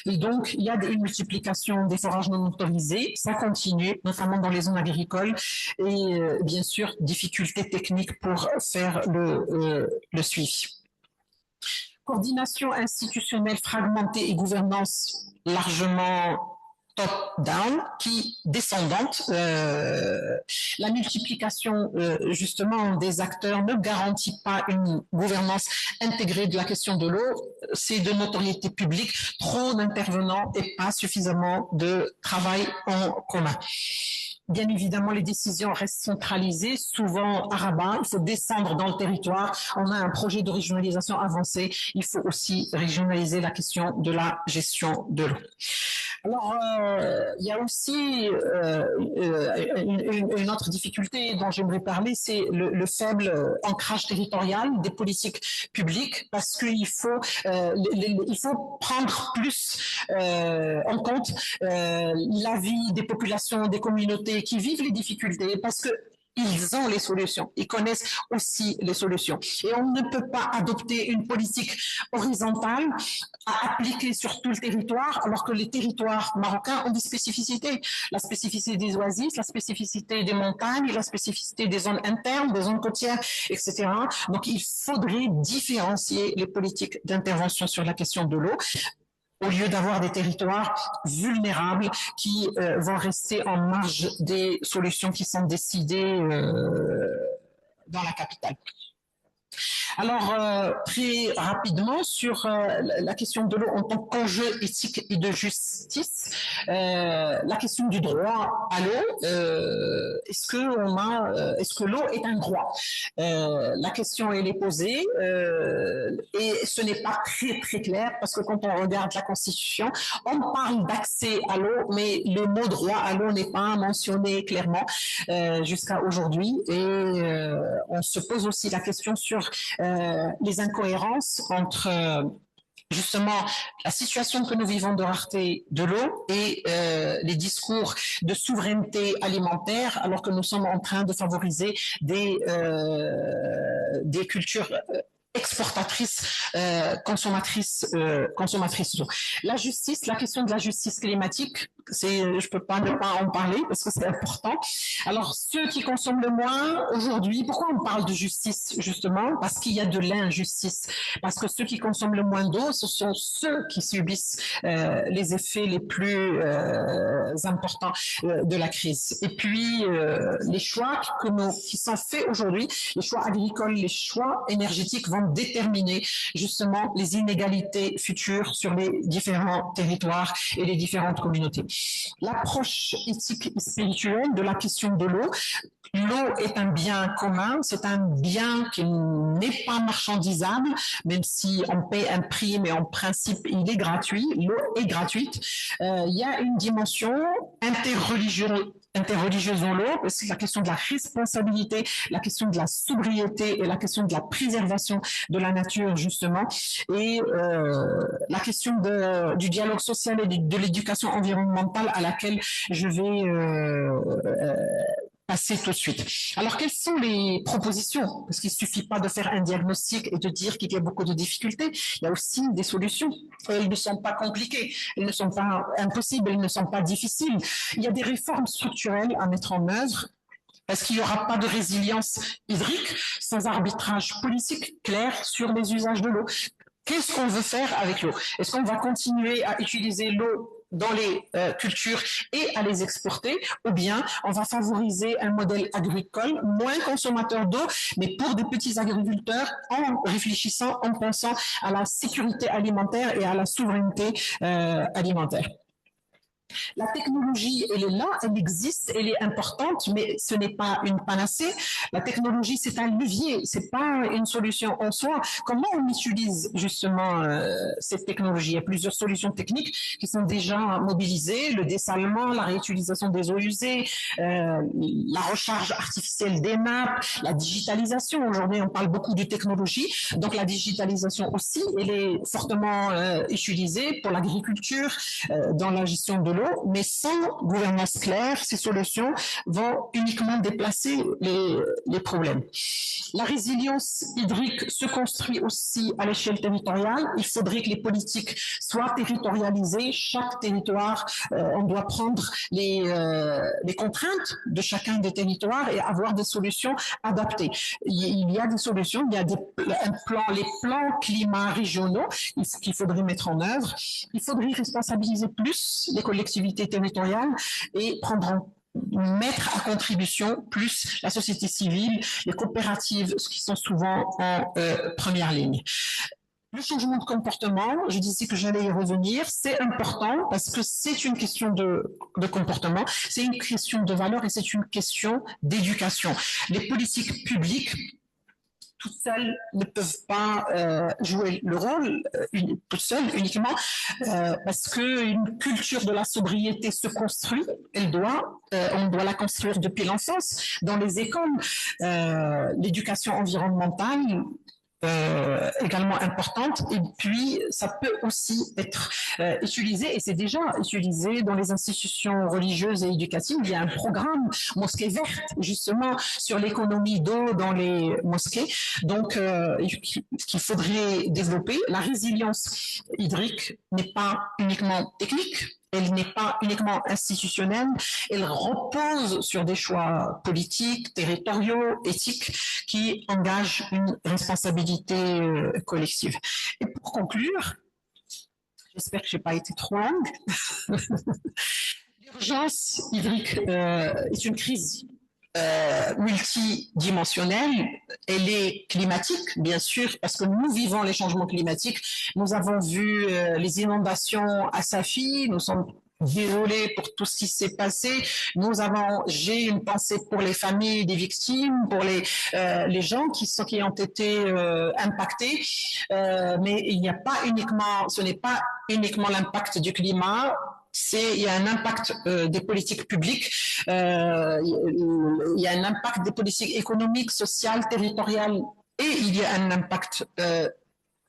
Et donc, il y a une multiplication des forages non autorisés. Ça continue, notamment dans les zones agricoles. Et bien sûr, difficultés techniques pour faire le suivi. Coordination institutionnelle fragmentée et gouvernance largement top-down, qui descendante. La multiplication justement des acteurs ne garantit pas une gouvernance intégrée de la question de l'eau. C'est de notoriété publique, trop d'intervenants et pas suffisamment de travail en commun. Bien évidemment, les décisions restent centralisées, souvent à Rabat. Il faut descendre dans le territoire. On a un projet de régionalisation avancé. Il faut aussi régionaliser la question de la gestion de l'eau. Alors, il y a aussi une autre difficulté dont j'aimerais parler, c'est le faible ancrage territorial des politiques publiques, parce qu'il faut prendre plus en compte la vie des populations, des communautés qui vivent les difficultés, parce que ils ont les solutions, ils connaissent aussi les solutions. Et on ne peut pas adopter une politique horizontale à appliquer sur tout le territoire, alors que les territoires marocains ont des spécificités. La spécificité des oasis, la spécificité des montagnes, la spécificité des zones internes, des zones côtières, etc. Donc il faudrait différencier les politiques d'intervention sur la question de l'eau, au lieu d'avoir des territoires vulnérables qui vont rester en marge des solutions qui sont décidées dans la capitale. Alors, très rapidement, sur la question de l'eau en tant qu'enjeu éthique et de justice, la question du droit à l'eau, est-ce que l'eau est un droit? La question, elle est posée, et ce n'est pas très, très clair, parce que quand on regarde la Constitution, on parle d'accès à l'eau, mais le mot droit à l'eau n'est pas mentionné clairement jusqu'à aujourd'hui, et on se pose aussi la question sur les incohérences entre justement la situation que nous vivons de rareté de l'eau et les discours de souveraineté alimentaire, alors que nous sommes en train de favoriser des cultures exportatrices, consommatrices d'eau. La justice, la question de la justice climatique, je peux pas ne pas en parler parce que c'est important. Alors, ceux qui consomment le moins aujourd'hui, pourquoi on parle de justice justement? Parce qu'il y a de l'injustice. Parce que ceux qui consomment le moins d'eau, ce sont ceux qui subissent les effets les plus importants de la crise. Et puis, les choix qui sont faits aujourd'hui, les choix agricoles, les choix énergétiques vont déterminer justement les inégalités futures sur les différents territoires et les différentes communautés. L'approche éthique et spirituelle de la question de l'eau. L'eau est un bien commun, c'est un bien qui n'est pas marchandisable, même si on paie un prix, mais en principe, il est gratuit. L'eau est gratuite. Il y a une dimension interreligieuse dans l'eau, c'est la question de la responsabilité, la question de la sobriété et la question de la préservation de la nature, justement, et la question du dialogue social et de l'éducation environnementale à laquelle je vais passer tout de suite. Alors, quelles sont les propositions? Parce qu'il ne suffit pas de faire un diagnostic et de dire qu'il y a beaucoup de difficultés. Il y a aussi des solutions. Elles ne sont pas compliquées, elles ne sont pas impossibles, elles ne sont pas difficiles. Il y a des réformes structurelles à mettre en œuvre, parce qu'il n'y aura pas de résilience hydrique sans arbitrage politique clair sur les usages de l'eau. Qu'est-ce qu'on veut faire avec l'eau? Est-ce qu'on va continuer à utiliser l'eau dans les cultures et à les exporter, ou bien on va favoriser un modèle agricole moins consommateur d'eau, mais pour des petits agriculteurs, en réfléchissant, en pensant à la sécurité alimentaire et à la souveraineté alimentaire. La technologie, elle est là, elle existe, elle est importante, mais ce n'est pas une panacée. La technologie, c'est un levier, c'est pas une solution en soi. Comment on utilise justement cette technologie? Il y a plusieurs solutions techniques qui sont déjà mobilisées, le dessalement, la réutilisation des eaux usées, la recharge artificielle des nappes, la digitalisation. Aujourd'hui, on parle beaucoup de technologie, donc la digitalisation aussi, elle est fortement utilisée pour l'agriculture, dans la gestion de l'eau. mais sans gouvernance claire, ces solutions vont uniquement déplacer les problèmes. La résilience hydrique se construit aussi à l'échelle territoriale. Il faudrait que les politiques soient territorialisées. Chaque territoire, on doit prendre les contraintes de chacun des territoires et avoir des solutions adaptées. Il y a des solutions, il y a les plans climat régionaux qu'il faudrait mettre en œuvre. Il faudrait responsabiliser plus les collectivités territoriales et mettre à contribution plus la société civile, les coopératives, qui sont souvent en première ligne. Le changement de comportement, je disais que j'allais y revenir, c'est important parce que c'est une question de comportement, c'est une question de valeur et c'est une question d'éducation. Les politiques publiques toutes seules ne peuvent pas jouer le rôle toutes seules uniquement parce qu'une culture de la sobriété se construit, on doit la construire depuis l'enfance dans les écoles. L'éducation environnementale également importante, et puis ça peut aussi être utilisé, et c'est déjà utilisé dans les institutions religieuses et éducatives. Il y a un programme Mosquée verte justement sur l'économie d'eau dans les mosquées, donc qu'il faudrait développer. La résilience hydrique n'est pas uniquement technique, elle n'est pas uniquement institutionnelle, elle repose sur des choix politiques, territoriaux, éthiques, qui engagent une responsabilité collective. Et pour conclure, j'espère que je n'ai pas été trop longue, l'urgence hydrique est une crise multidimensionnelle, elle est climatique, bien sûr, parce que nous vivons les changements climatiques. Nous avons vu les inondations à Safi, nous sommes désolés pour tout ce qui s'est passé. J'ai une pensée pour les familles des victimes, pour les gens qui ont été impactés, mais ce n'est pas uniquement l'impact du climat. Il y a un impact des politiques publiques, il y a un impact des politiques économiques, sociales, territoriales, et il y a un impact,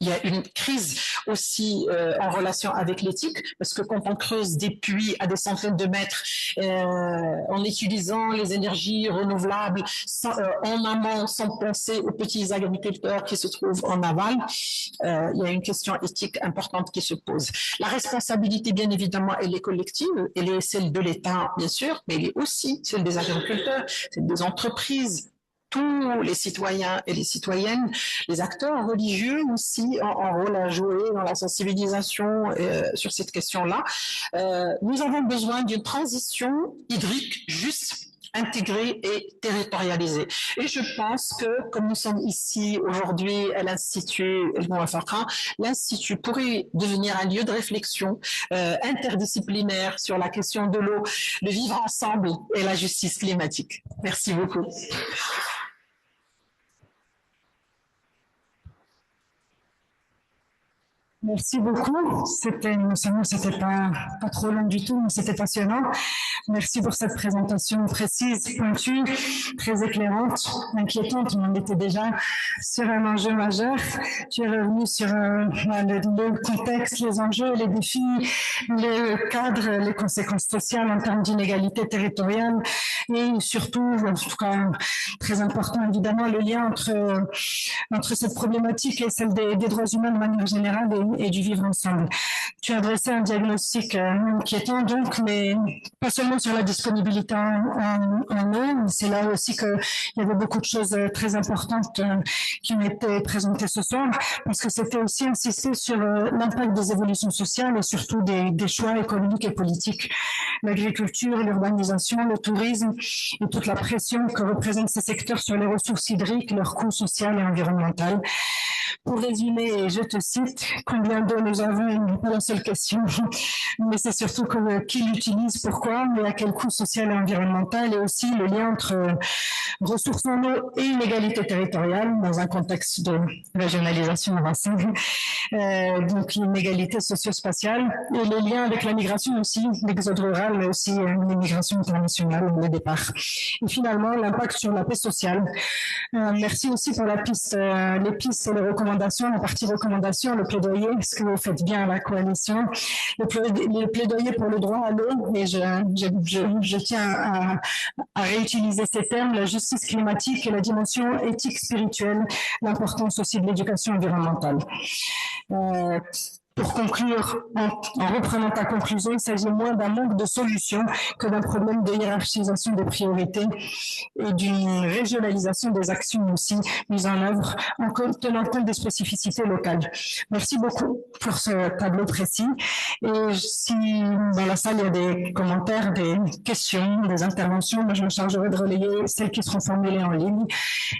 il y a une crise aussi en relation avec l'éthique, parce que quand on creuse des puits à des centaines de mètres, en utilisant les énergies renouvelables en amont, sans penser aux petits agriculteurs qui se trouvent en aval, il y a une question éthique importante qui se pose. La responsabilité, bien évidemment, elle est collective, elle est celle de l'État, bien sûr, mais elle est aussi celle des agriculteurs, celle des entreprises. Tous les citoyens et les citoyennes, les acteurs religieux aussi ont un rôle à jouer dans la sensibilisation sur cette question-là. Nous avons besoin d'une transition hydrique juste, intégrée et territorialisée. Et je pense que, comme nous sommes ici aujourd'hui à l'Institut El Mouafaka, l'Institut pourrait devenir un lieu de réflexion interdisciplinaire sur la question de l'eau, le vivre ensemble et la justice climatique. Merci beaucoup. Merci beaucoup. C'était pas trop long du tout, mais c'était passionnant. Merci pour cette présentation précise, pointue, très éclairante, inquiétante. On était déjà sur un enjeu majeur. Tu es revenu sur le contexte, les enjeux, les défis, le cadre, les conséquences sociales en termes d'inégalité territoriale et surtout, en tout cas, très important évidemment, le lien entre cette problématique et celle des droits humains de manière générale et du vivre ensemble. Tu as dressé un diagnostic inquiétant donc, mais pas seulement sur la disponibilité en eau, c'est là aussi qu'il y avait beaucoup de choses très importantes qui ont été présentées ce soir, parce que c'était aussi insister sur l'impact des évolutions sociales et surtout des choix économiques et politiques. L'agriculture, l'urbanisation, le tourisme et toute la pression que représentent ces secteurs sur les ressources hydriques, leurs coûts sociaux et environnementaux. Pour résumer, et je te cite, combien d'eau nous avons, n'est pas la seule question, mais c'est surtout qui l'utilise, pourquoi, mais à quel coût social et environnemental, et aussi le lien entre ressources en eau et inégalité territoriale dans un contexte de régionalisation avancée, donc l'inégalité socio-spatiale, et le lien avec la migration aussi, l'exode rural nationale, mais aussi l'immigration internationale, le départ. Et finalement, l'impact sur la paix sociale. Merci aussi pour les pistes et les recommandations, la partie recommandations, le plaidoyer, ce que vous faites bien à la coalition, le plaidoyer pour le droit à l'eau, et je tiens à réutiliser ces termes, la justice climatique et la dimension éthique spirituelle, l'importance aussi de l'éducation environnementale. Pour conclure, en reprenant ta conclusion, il s'agit moins d'un manque de solutions que d'un problème de hiérarchisation des priorités et d'une régionalisation des actions aussi mises en œuvre en tenant compte des spécificités locales. Merci beaucoup pour ce tableau précis. Et si dans la salle il y a des commentaires, des questions, des interventions, moi je me chargerai de relayer celles qui seront formulées en ligne.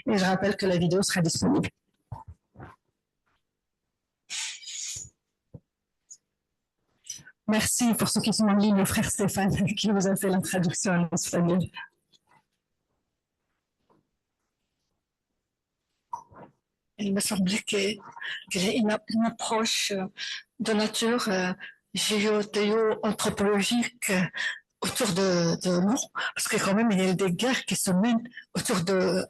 Et je rappelle que la vidéo sera disponible. Merci pour ceux qui sont en ligne, au frère Stéphane qui vous a fait l'introduction en espagnol. Il me semble qu'il y a une approche de nature géothéo-anthropologique autour de l'eau, parce que quand même il y a des guerres qui se mènent autour de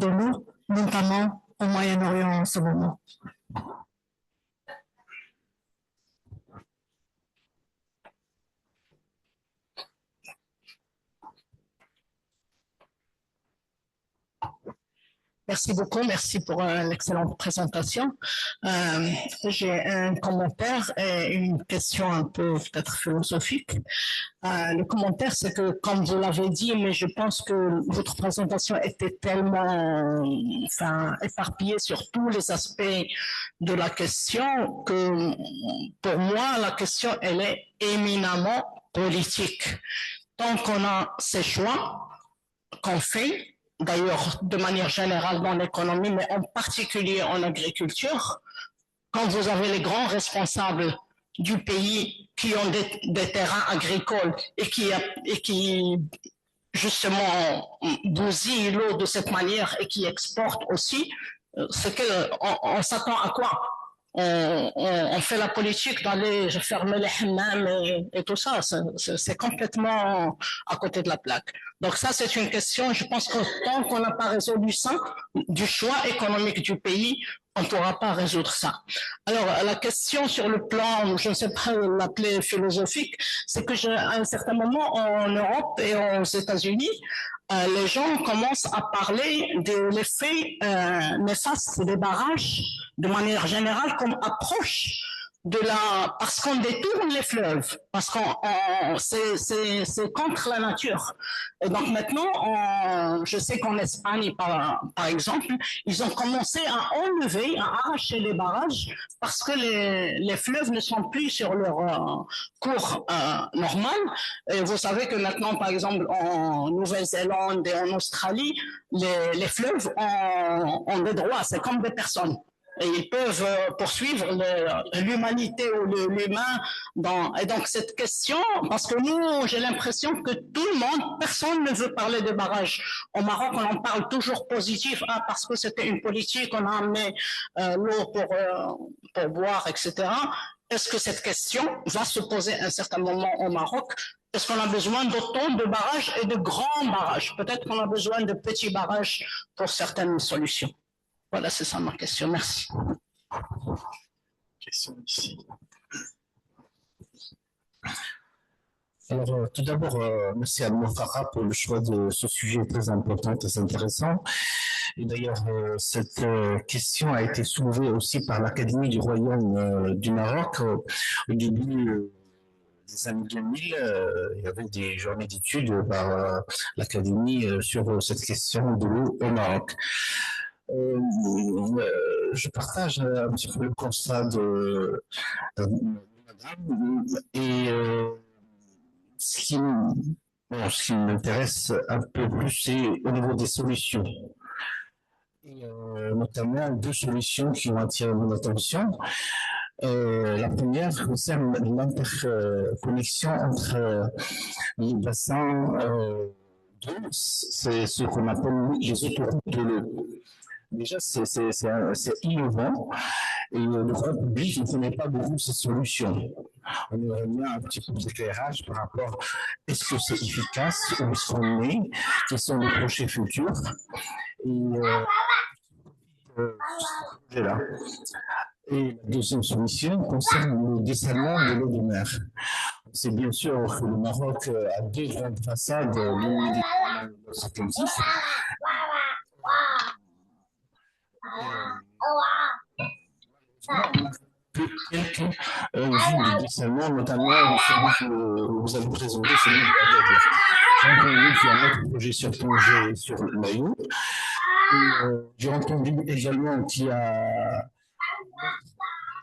l'eau, notamment au Moyen-Orient en ce moment. Merci beaucoup, merci pour l'excellente présentation. J'ai un commentaire et une question un peu peut-être philosophique. Le commentaire, c'est que, comme vous l'avez dit, mais je pense que votre présentation était tellement éparpillée sur tous les aspects de la question que, pour moi, la question, elle est éminemment politique. Tant qu'on a ces choix qu'on fait, d'ailleurs de manière générale dans l'économie, mais en particulier en agriculture, quand vous avez les grands responsables du pays qui ont des terrains agricoles et qui justement bousillent l'eau de cette manière et qui exportent aussi, c'est qu'on s'attend à quoi? On fait la politique d'aller fermer les hammams et tout ça, c'est complètement à côté de la plaque. Donc ça, c'est une question, je pense que tant qu'on n'a pas résolu ça, du choix économique du pays, on ne pourra pas résoudre ça. Alors, la question sur le plan, je ne sais pas l'appeler philosophique, c'est que à un certain moment, en Europe et aux États-Unis, les gens commencent à parler de l'effet néfaste des barrages de manière générale comme approche parce qu'on détourne les fleuves, parce que c'est contre la nature. Et donc maintenant, je sais qu'en Espagne, par exemple, ils ont commencé à arracher les barrages parce que les fleuves ne sont plus sur leur cours normal. Et vous savez que maintenant, par exemple, en Nouvelle-Zélande et en Australie, les fleuves ont des droits, c'est comme des personnes. Et ils peuvent poursuivre l'humanité ou l'humain et donc cette question, parce que nous, j'ai l'impression que tout le monde, personne ne veut parler de barrages. Au Maroc, on en parle toujours positif, parce que c'était une politique, on a amené l'eau pour boire, etc. Est-ce que cette question va se poser à un certain moment au Maroc? Est-ce qu'on a besoin d'autant de barrages et de grands barrages? Peut-être qu'on a besoin de petits barrages pour certaines solutions. Voilà, c'est ça ma question. Merci. Question ici. Alors, tout d'abord, merci à Moufara pour le choix de ce sujet très important et très intéressant. Et d'ailleurs, cette question a été soulevée aussi par l'Académie du Royaume du Maroc. Au début des années 2000, il y avait des journées d'études par l'Académie sur cette question de l'eau au Maroc. Je partage un petit peu le constat de madame et ce qui m'intéresse un peu plus, c'est au niveau des solutions. Et, notamment deux solutions qui ont attiré mon attention. La première concerne l'interconnexion entre les bassins d'eau, c'est ce qu'on appelle les autoroutes de l'eau. déjà, c'est innovant et le grand public ne connaît pas beaucoup ces solutions. On aimerait bien un petit peu d'éclairage par rapport à est-ce que c'est efficace, où est-ce qu'on est, quels sont les projets futurs et là. Et la deuxième solution concerne le dessalement de l'eau de mer. C'est bien sûr que le Maroc a deux grandes façades, l'une méditerranéenne et l'autre atlantique. Quelques villes du dessalement, notamment celui que vous avez présenté, celui de Agadir. J'ai entendu qu'il y a un autre projet sur plongée sur l'Aïou. J'ai entendu également qu'il y a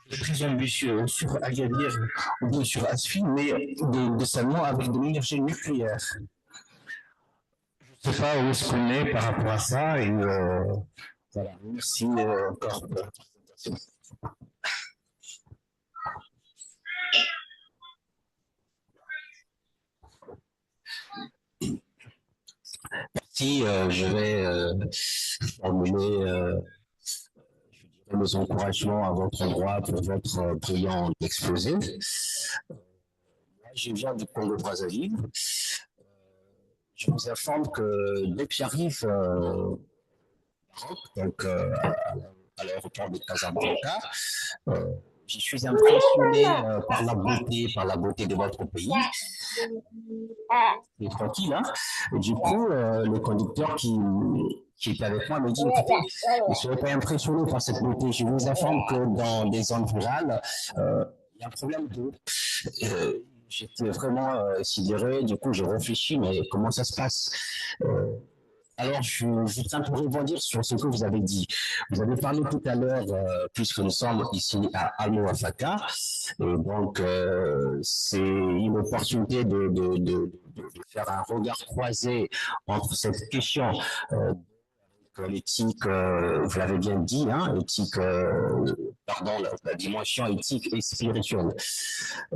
très ambitieux sur Agadir ou bien sur Asfi, mais dessalement avec de l'énergie nucléaire. Je ne sais pas où est-ce qu'on est par rapport à ça et voilà, merci encore pour la présentation. Merci, je vais formuler mes encouragements à votre endroit pour votre brillant exposé. Je viens du Congo-Brazzaville. Je vous informe que dès que j'arrive donc à l'aéroport de Casablanca, je suis impressionné par la beauté de votre pays. Et tranquille, hein. Et du coup, le conducteur qui était avec moi me dit, écoutez, ne soyez pas impressionné par cette beauté. Je vous informe que dans des zones rurales, il y a un problème d'eau. J'étais vraiment sidéré. Du coup, j'ai réfléchi, mais comment ça se passe? Alors, je voudrais un peu rebondir sur ce que vous avez dit. Vous avez parlé tout à l'heure, puisque nous sommes ici à Al-Mouafaka, et donc c'est une opportunité de faire un regard croisé entre cette question l'éthique, vous l'avez bien dit, hein, éthique, pardon, la dimension éthique et spirituelle.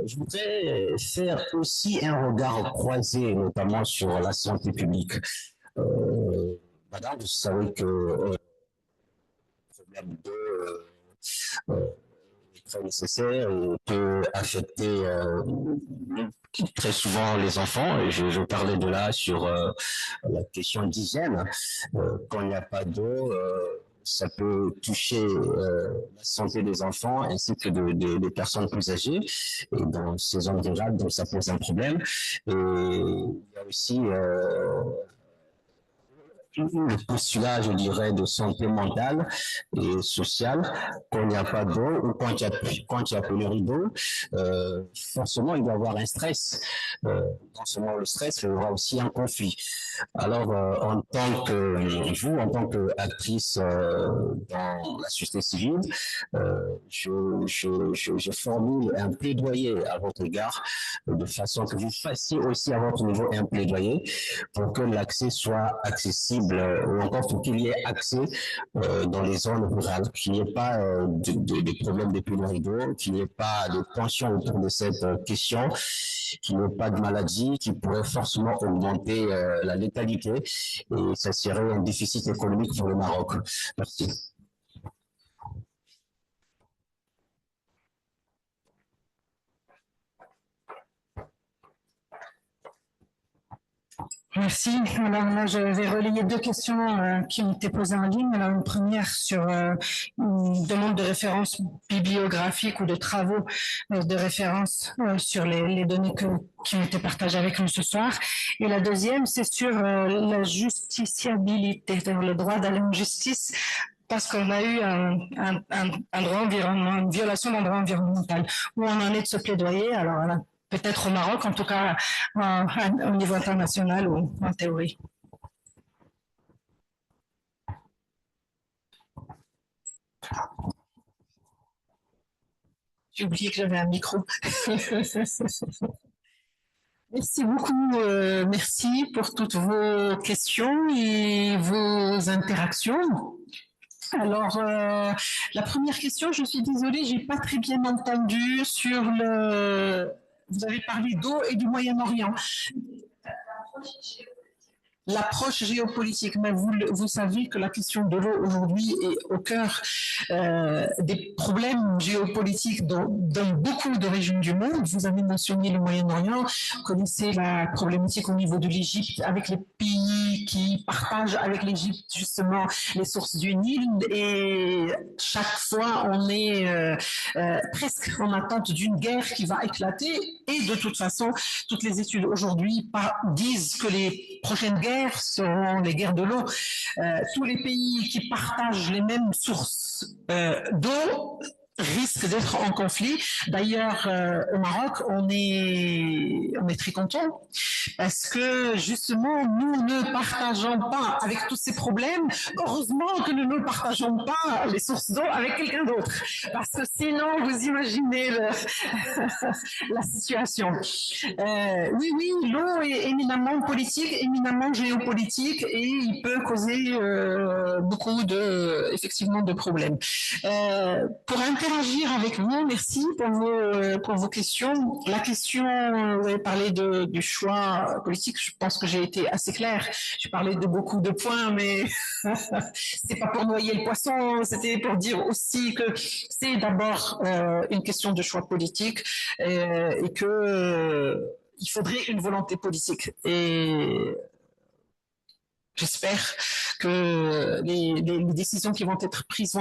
Je voudrais faire aussi un regard croisé, notamment sur la santé publique. Madame, vous savez que le problème est très nécessaire et peut affecter très souvent les enfants. Et je parlais de là sur la question d'hygiène. Quand il n'y a pas d'eau, ça peut toucher la santé des enfants ainsi que des personnes plus âgées. Et dans ces zones rurales, donc ça pose un problème. Et il y a aussi le postulat, je dirais, de santé mentale et sociale. Quand il n'y a pas d'eau ou quand il y a pénurie d'eau, forcément, il doit y avoir un stress. Dans ce moment, le stress, il y aura aussi un conflit. Alors, en tant qu'actrice dans la société civile, je formule un plaidoyer à votre égard, de façon que vous fassiez aussi à votre niveau un plaidoyer pour que l'accès soit accessible ou encore pour qu'il y ait accès dans les zones rurales, qu'il n'y ait pas de problèmes de pénurie d'eau, qu'il n'y ait pas de tension autour de cette question, qu'il n'y ait pas de maladie qui pourrait forcément augmenter la létalité et ça serait un déficit économique pour le Maroc. Merci. Merci. Alors là, je vais relayer deux questions qui ont été posées en ligne. Alors une première sur une demande de référence bibliographique ou de travaux de référence sur les données qui ont été partagées avec nous ce soir. Et la deuxième, c'est sur la justiciabilité, c'est-à-dire le droit d'aller en justice parce qu'on a eu un droit environnemental, une violation d'un droit environnemental. Où on en est de ce plaidoyer? Alors voilà. Peut-être au Maroc, en tout cas au niveau international ou en théorie. J'ai oublié que j'avais un micro. Merci beaucoup, merci pour toutes vos questions et vos interactions. Alors, la première question, je suis désolée, j'ai pas très bien entendu sur le... Vous avez parlé d'eau et du Moyen-Orient. l'approche géopolitique. Mais vous savez que la question de l'eau aujourd'hui est au cœur des problèmes géopolitiques dans beaucoup de régions du monde. Vous avez mentionné le Moyen-Orient. Vous connaissez la problématique au niveau de l'Égypte avec les pays qui partagent avec l'Égypte justement les sources du Nil. Et chaque fois, on est presque en attente d'une guerre qui va éclater. Et de toute façon, toutes les études aujourd'hui disent que les prochaines guerres seront les guerres de l'eau. Tous les pays qui partagent les mêmes sources d'eau risquent d'être en conflit. D'ailleurs, au Maroc, on est très contents parce que justement, nous ne partageons pas avec tous ces problèmes. Heureusement que nous ne partageons pas les sources d'eau avec quelqu'un d'autre, parce que sinon, vous imaginez la situation. Oui, l'eau est éminemment politique, éminemment géopolitique, et il peut causer beaucoup effectivement de problèmes. Pour interagir avec vous, merci pour vos questions. La question, vous avez parlé du choix politique, je pense que j'ai été assez claire. J'ai parlé de beaucoup de points, mais c'était pas pour noyer le poisson, c'était pour dire aussi que c'est d'abord une question de choix politique et que il faudrait une volonté politique. Et j'espère que les décisions qui vont être prises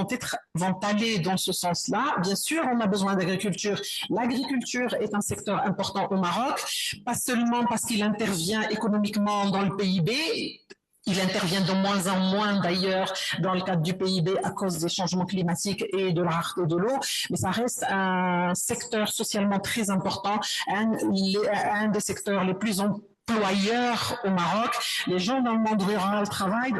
vont aller dans ce sens-là. Bien sûr, on a besoin d'agriculture. L'agriculture est un secteur important au Maroc, pas seulement parce qu'il intervient économiquement dans le PIB. Il intervient de moins en moins d'ailleurs dans le cadre du PIB à cause des changements climatiques et de la rareté de l'eau, mais ça reste un secteur socialement très important, un des secteurs les plus employeurs au Maroc. Les gens dans le monde rural travaillent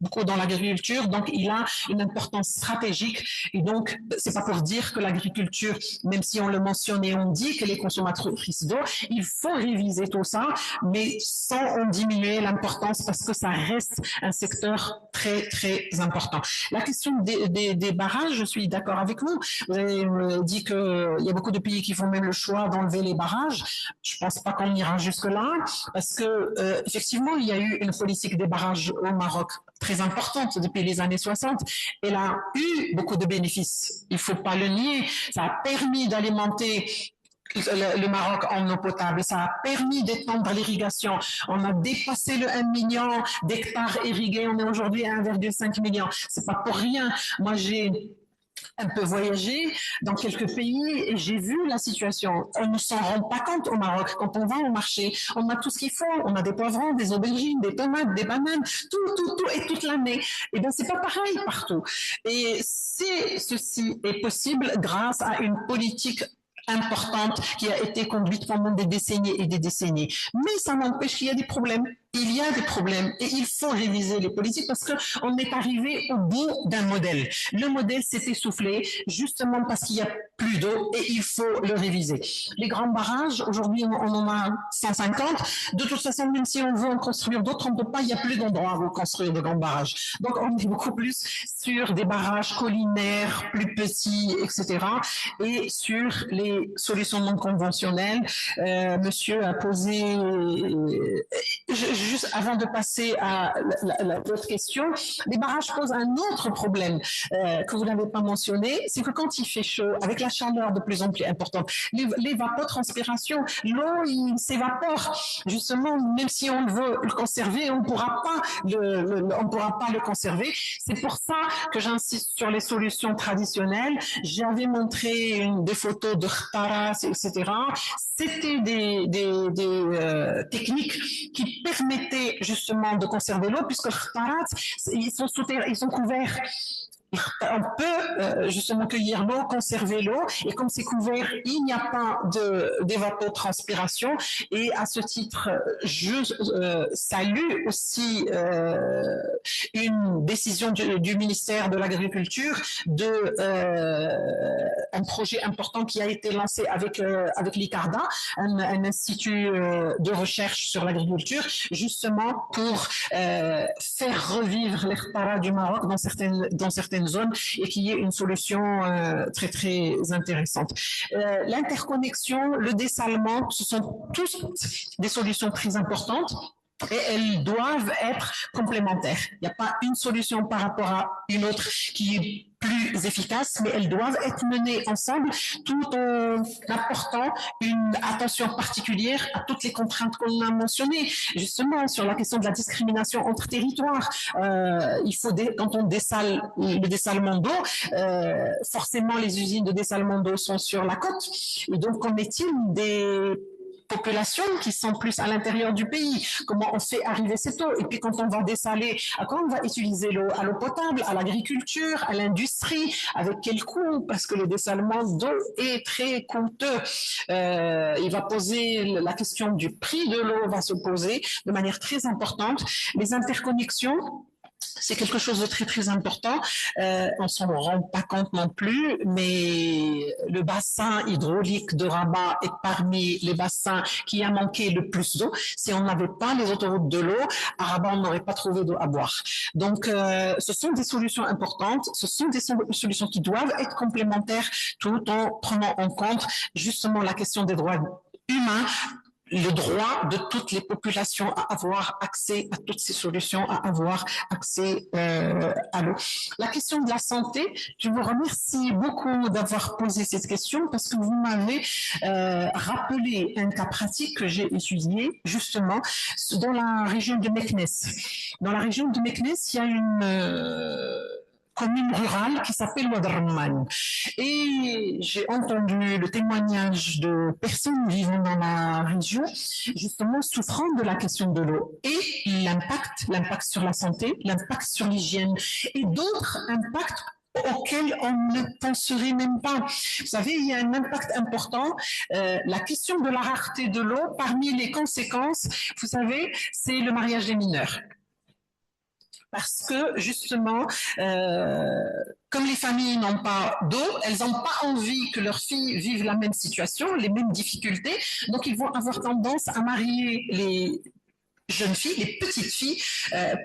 beaucoup dans l'agriculture, donc il a une importance stratégique. Et donc, c'est pas pour dire que l'agriculture, même si on le mentionne et on dit qu'elle est consommatrice d'eau, il faut réviser tout ça, mais sans en diminuer l'importance, parce que ça reste un secteur très, très important. La question des barrages, je suis d'accord avec vous. Vous avez dit qu'il y a beaucoup de pays qui font même le choix d'enlever les barrages. Je pense pas qu'on ira jusque-là, parce que effectivement, il y a eu une politique des barrages au Maroc très importante depuis les années 60. Elle a eu beaucoup de bénéfices. Il faut pas le nier. Ça a permis d'alimenter le Maroc en eau potable. Ça a permis d'étendre l'irrigation. On a dépassé le 1 million d'hectares irrigués. On est aujourd'hui à 1,5 million. C'est pas pour rien. Moi, j'ai un peu voyagé dans quelques pays et j'ai vu la situation. On ne s'en rend pas compte au Maroc. Quand on va au marché, on a tout ce qu'il faut. On a des poivrons, des aubergines, des tomates, des bananes, tout et toute l'année. Et bien, c'est pas pareil partout. Et ceci est possible grâce à une politique importante qui a été conduite pendant des décennies et des décennies. Mais ça n'empêche qu'il y a des problèmes. Il y a des problèmes et il faut réviser les politiques parce qu'on est arrivé au bout d'un modèle. Le modèle s'est essoufflé justement parce qu'il n'y a plus d'eau et il faut le réviser. Les grands barrages, aujourd'hui on en a 150. De toute façon, même si on veut en construire d'autres, on ne peut pas, il n'y a plus d'endroits où construire de grands barrages. Donc on est beaucoup plus sur des barrages collinaires, plus petits, etc. et sur les solutions non conventionnelles. Monsieur a posé... Juste avant de passer à l'autre question, les barrages posent un autre problème que vous n'avez pas mentionné, c'est que quand il fait chaud, avec la chaleur de plus en plus importante, l'évapotranspiration, l'eau il s'évapore. Justement, même si on veut le conserver, on ne pourra pas le conserver. C'est pour ça que j'insiste sur les solutions traditionnelles. J'avais montré des photos de khtaras, etc. C'était des techniques qui permettaient justement de conserver l'eau, puisque ils sont couverts. On peut justement cueillir l'eau, conserver l'eau, et comme c'est couvert, il n'y a pas d'évapotranspiration. Et à ce titre, je salue aussi une décision du ministère de l'Agriculture de un projet important qui a été lancé avec l'ICARDA, un institut de recherche sur l'agriculture, justement pour faire revivre les khtaras du Maroc dans certaines zones et qu'il y ait une solution très très intéressante. L'interconnexion, le dessalement, ce sont tous des solutions très importantes. et elles doivent être complémentaires. Il n'y a pas une solution par rapport à une autre qui est plus efficace, mais elles doivent être menées ensemble tout en apportant une attention particulière à toutes les contraintes qu'on a mentionnées. Justement, sur la question de la discrimination entre territoires, il faut quand on dessale le dessalement d'eau, forcément les usines de dessalement d'eau sont sur la côte. Et donc, qu'en est-il des populations qui sont plus à l'intérieur du pays? Comment on fait arriver cette eau? Et puis quand on va dessaler, à quoi on va utiliser l'eau? À l'eau potable, à l'agriculture, à l'industrie, avec quel coût? Parce que le dessalement d'eau est très coûteux. Il va poser la question du prix de l'eau va se poser de manière très importante. Les interconnexions, c'est quelque chose de très très important. On s'en rend pas compte non plus, mais le bassin hydraulique de Rabat est parmi les bassins qui a manqué le plus d'eau. Si on n'avait pas les autoroutes de l'eau, à Rabat, on n'aurait pas trouvé d'eau à boire. Donc, ce sont des solutions importantes, ce sont des solutions qui doivent être complémentaires tout en prenant en compte justement la question des droits humains, le droit de toutes les populations à avoir accès à toutes ces solutions, à avoir accès à l'eau. La question de la santé, je vous remercie beaucoup d'avoir posé cette question parce que vous m'avez rappelé un cas pratique que j'ai étudié justement dans la région de Meknes. Dans la région de Meknes, il y a une commune rurale qui s'appelle Ouad Rumman. Et j'ai entendu le témoignage de personnes vivant dans la région, justement souffrant de la question de l'eau et l'impact sur la santé, l'impact sur l'hygiène et d'autres impacts auxquels on ne penserait même pas. Vous savez, il y a un impact important. La question de la rareté de l'eau, parmi les conséquences, vous savez, c'est le mariage des mineurs. Parce que justement, comme les familles n'ont pas d'eau, elles n'ont pas envie que leurs filles vivent la même situation, les mêmes difficultés, donc ils vont avoir tendance à marier les jeunes filles, les petites filles,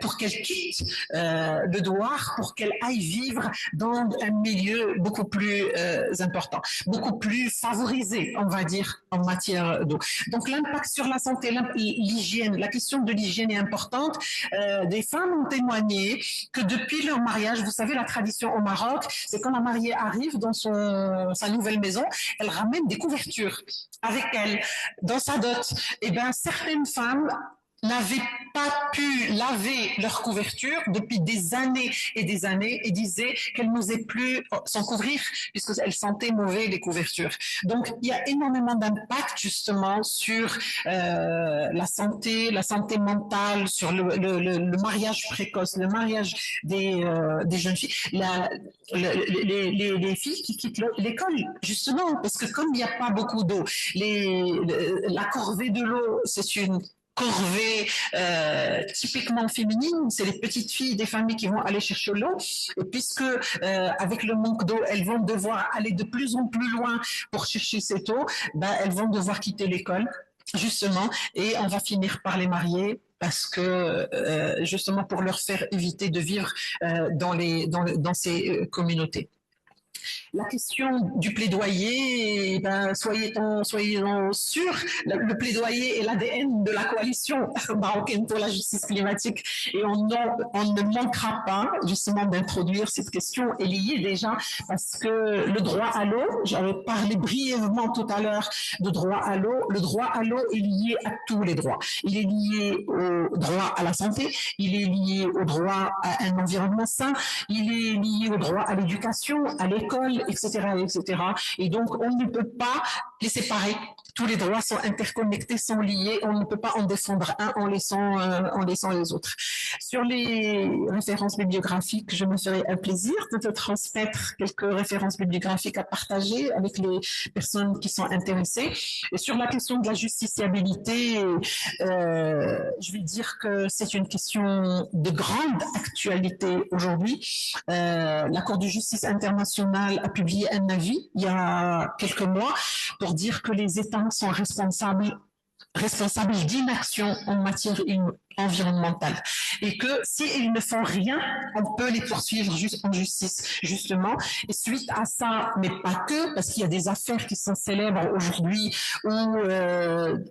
pour qu'elles quittent le douar, pour qu'elles aillent vivre dans un milieu beaucoup plus important, beaucoup plus favorisé, on va dire, en matière d'eau. Donc l'impact sur la santé, l'hygiène, la question de l'hygiène est importante. Des femmes ont témoigné que depuis leur mariage, vous savez, la tradition au Maroc, c'est quand la mariée arrive dans sa nouvelle maison, elle ramène des couvertures avec elle dans sa dot. Et bien, certaines femmes n'avaient pas pu laver leur couverture depuis des années et disaient qu'elles n'osaient plus s'en couvrir puisqu'elles sentaient mauvais les couvertures. Donc, il y a énormément d'impact justement sur la santé mentale, sur le mariage précoce, le mariage des jeunes filles, les filles qui quittent l'école, justement, parce que comme il n'y a pas beaucoup d'eau, la corvée de l'eau, c'est une corvée typiquement féminine, c'est les petites filles des familles qui vont aller chercher l'eau, et puisque avec le manque d'eau, elles vont devoir aller de plus en plus loin pour chercher cette eau, elles vont devoir quitter l'école, justement, et on va finir par les marier parce que justement pour leur faire éviter de vivre dans ces communautés. La question du plaidoyer, soyez-en sûrs, le plaidoyer est l'ADN de la coalition marocaine pour la justice climatique et on ne manquera pas justement d'introduire cette question. Elle y est déjà parce que le droit à l'eau, j'avais parlé brièvement tout à l'heure de droit à l'eau, le droit à l'eau est lié à tous les droits. Il est lié au droit à la santé, il est lié au droit à un environnement sain, il est lié au droit à l'éducation, à l'école, etc., etc. Et donc, on ne peut pas les séparer. Tous les droits sont interconnectés, sont liés. On ne peut pas en défendre un en laissant les autres. Sur les références bibliographiques, je me ferai un plaisir de te transmettre quelques références bibliographiques à partager avec les personnes qui sont intéressées. Et sur la question de la justiciabilité, je vais dire que c'est une question de grande actualité aujourd'hui. La Cour de justice internationale a publié un avis il y a quelques mois pour dire que les États sont responsables responsables d'inaction en matière environnementale et que s'ils ne font rien, on peut les poursuivre en justice, justement. Et suite à ça, mais pas que, parce qu'il y a des affaires qui sont célèbres aujourd'hui où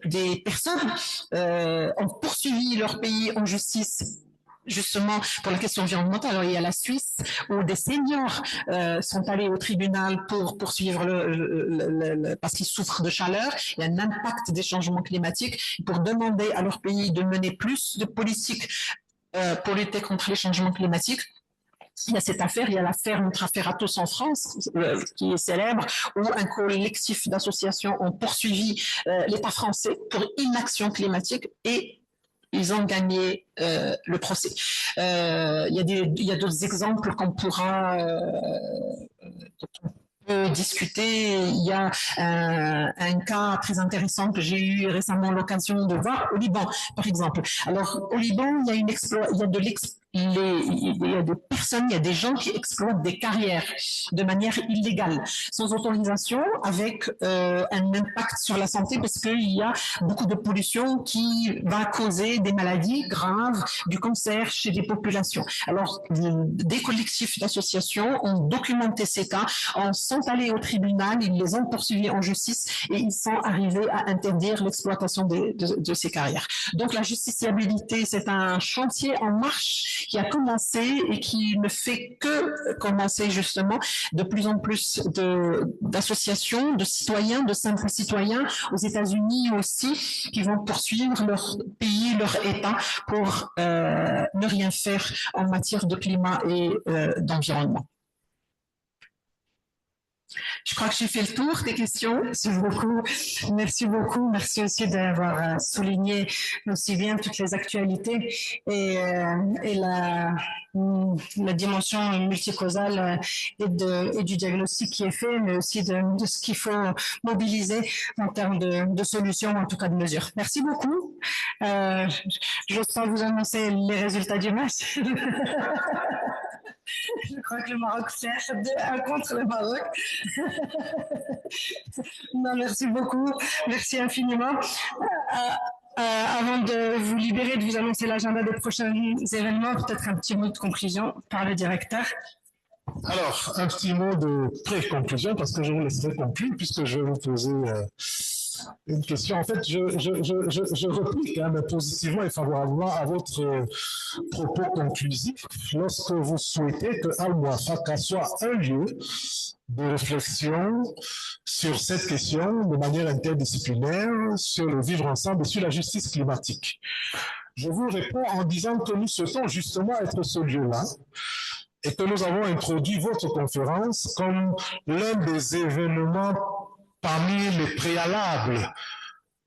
des personnes ont poursuivi leur pays en justice justement pour la question environnementale. Alors, il y a la Suisse où des seniors sont allés au tribunal pour poursuivre parce qu'ils souffrent de chaleur. Il y a un impact des changements climatiques pour demander à leur pays de mener plus de politiques pour lutter contre les changements climatiques. Il y a cette affaire, il y a l'affaire Notre Affaire Atos en France, qui est célèbre, où un collectif d'associations ont poursuivi l'État français pour inaction climatique et ils ont gagné le procès. Il y a d'autres exemples qu'on pourra discuter. Il y a un cas très intéressant que j'ai eu récemment l'occasion de voir au Liban, par exemple. Alors, au Liban, il y a des personnes, il y a des gens qui exploitent des carrières de manière illégale, sans autorisation, avec un impact sur la santé, parce qu'il y a beaucoup de pollution qui va causer des maladies graves, du cancer chez des populations. Alors, des collectifs d'associations ont documenté ces cas, sont allés au tribunal, ils les ont poursuivis en justice et ils sont arrivés à interdire l'exploitation de ces carrières. Donc, la justiciabilité, c'est un chantier en marche qui a commencé et qui ne fait que commencer justement. De plus en plus d'associations, de citoyens, de simples citoyens aux États-Unis aussi, qui vont poursuivre leur pays, leur État pour ne rien faire en matière de climat et d'environnement. Je crois que j'ai fait le tour des questions. Merci beaucoup. Merci beaucoup. Merci aussi d'avoir souligné aussi bien toutes les actualités et la dimension multicausale et du diagnostic qui est fait, mais aussi de ce qu'il faut mobiliser en termes de solutions, en tout cas de mesures. Merci beaucoup. J'ose pas vous annoncer les résultats du match. Je crois que le Maroc fait 2-1 contre le Maroc. Non, merci beaucoup. Merci infiniment. Avant de vous libérer, de vous annoncer l'agenda des prochains événements, peut-être un petit mot de conclusion par le directeur. Alors, un petit mot de pré-conclusion, parce que je vous laisserai conclure, puisque je vais vous poser une question. En fait, je replique positivement et favorablement à votre propos conclusif lorsque vous souhaitez que Al-Mouafaka soit un lieu de réflexion sur cette question de manière interdisciplinaire, sur le vivre ensemble et sur la justice climatique. Je vous réponds en disant que nous souhaitons justement être ce lieu-là et que nous avons introduit votre conférence comme l'un des événements parmi les préalables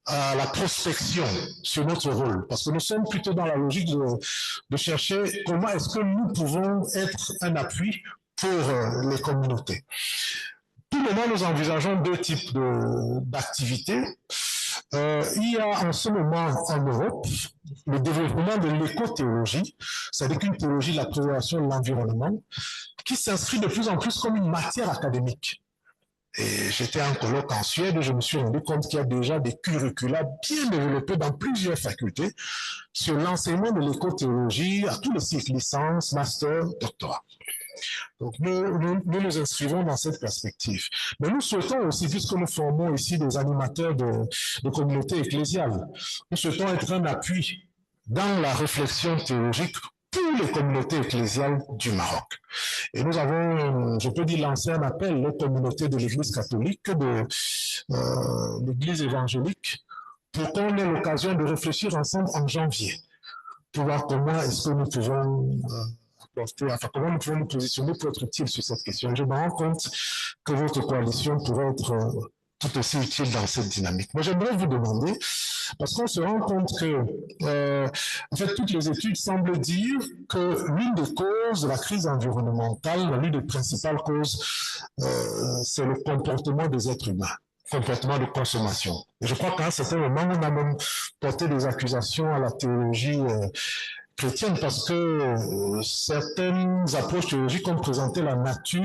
à la prospection sur notre rôle, parce que nous sommes plutôt dans la logique de chercher comment est-ce que nous pouvons être un appui pour les communautés. Tout le moment, nous envisageons deux types d'activités. Il y a en ce moment en Europe le développement de l'écothéologie, c'est-à-dire une théologie de la préservation de l'environnement, qui s'inscrit de plus en plus comme une matière académique. Et j'étais en colloque en Suède et je me suis rendu compte qu'il y a déjà des curricula bien développés dans plusieurs facultés sur l'enseignement de l'écothéologie à tous les cycles, licence, master, doctorat. Donc nous inscrivons dans cette perspective. Mais nous souhaitons aussi, puisque nous formons ici des animateurs de communautés ecclésiales, nous souhaitons être un appui dans la réflexion théologique pour les communautés ecclésiales du Maroc. Et nous avons, je peux dire, lancé un appel aux communautés de l'Église catholique, de l'Église évangélique, pour qu'on ait l'occasion de réfléchir ensemble en janvier, pour voir comment est-ce que nous pouvons comment nous pouvons nous positionner pour être utiles sur cette question. Je me rends compte que votre coalition pourrait être tout aussi utile dans cette dynamique. Moi, j'aimerais vous demander, parce qu'on se rend compte que, en fait, toutes les études semblent dire que l'une des causes de la crise environnementale, l'une des principales causes, c'est le comportement des êtres humains, comportement de consommation. Et je crois qu'à un certain moment, on a même porté des accusations à la théologie chrétienne parce que certaines approches théologiques ont présenté la nature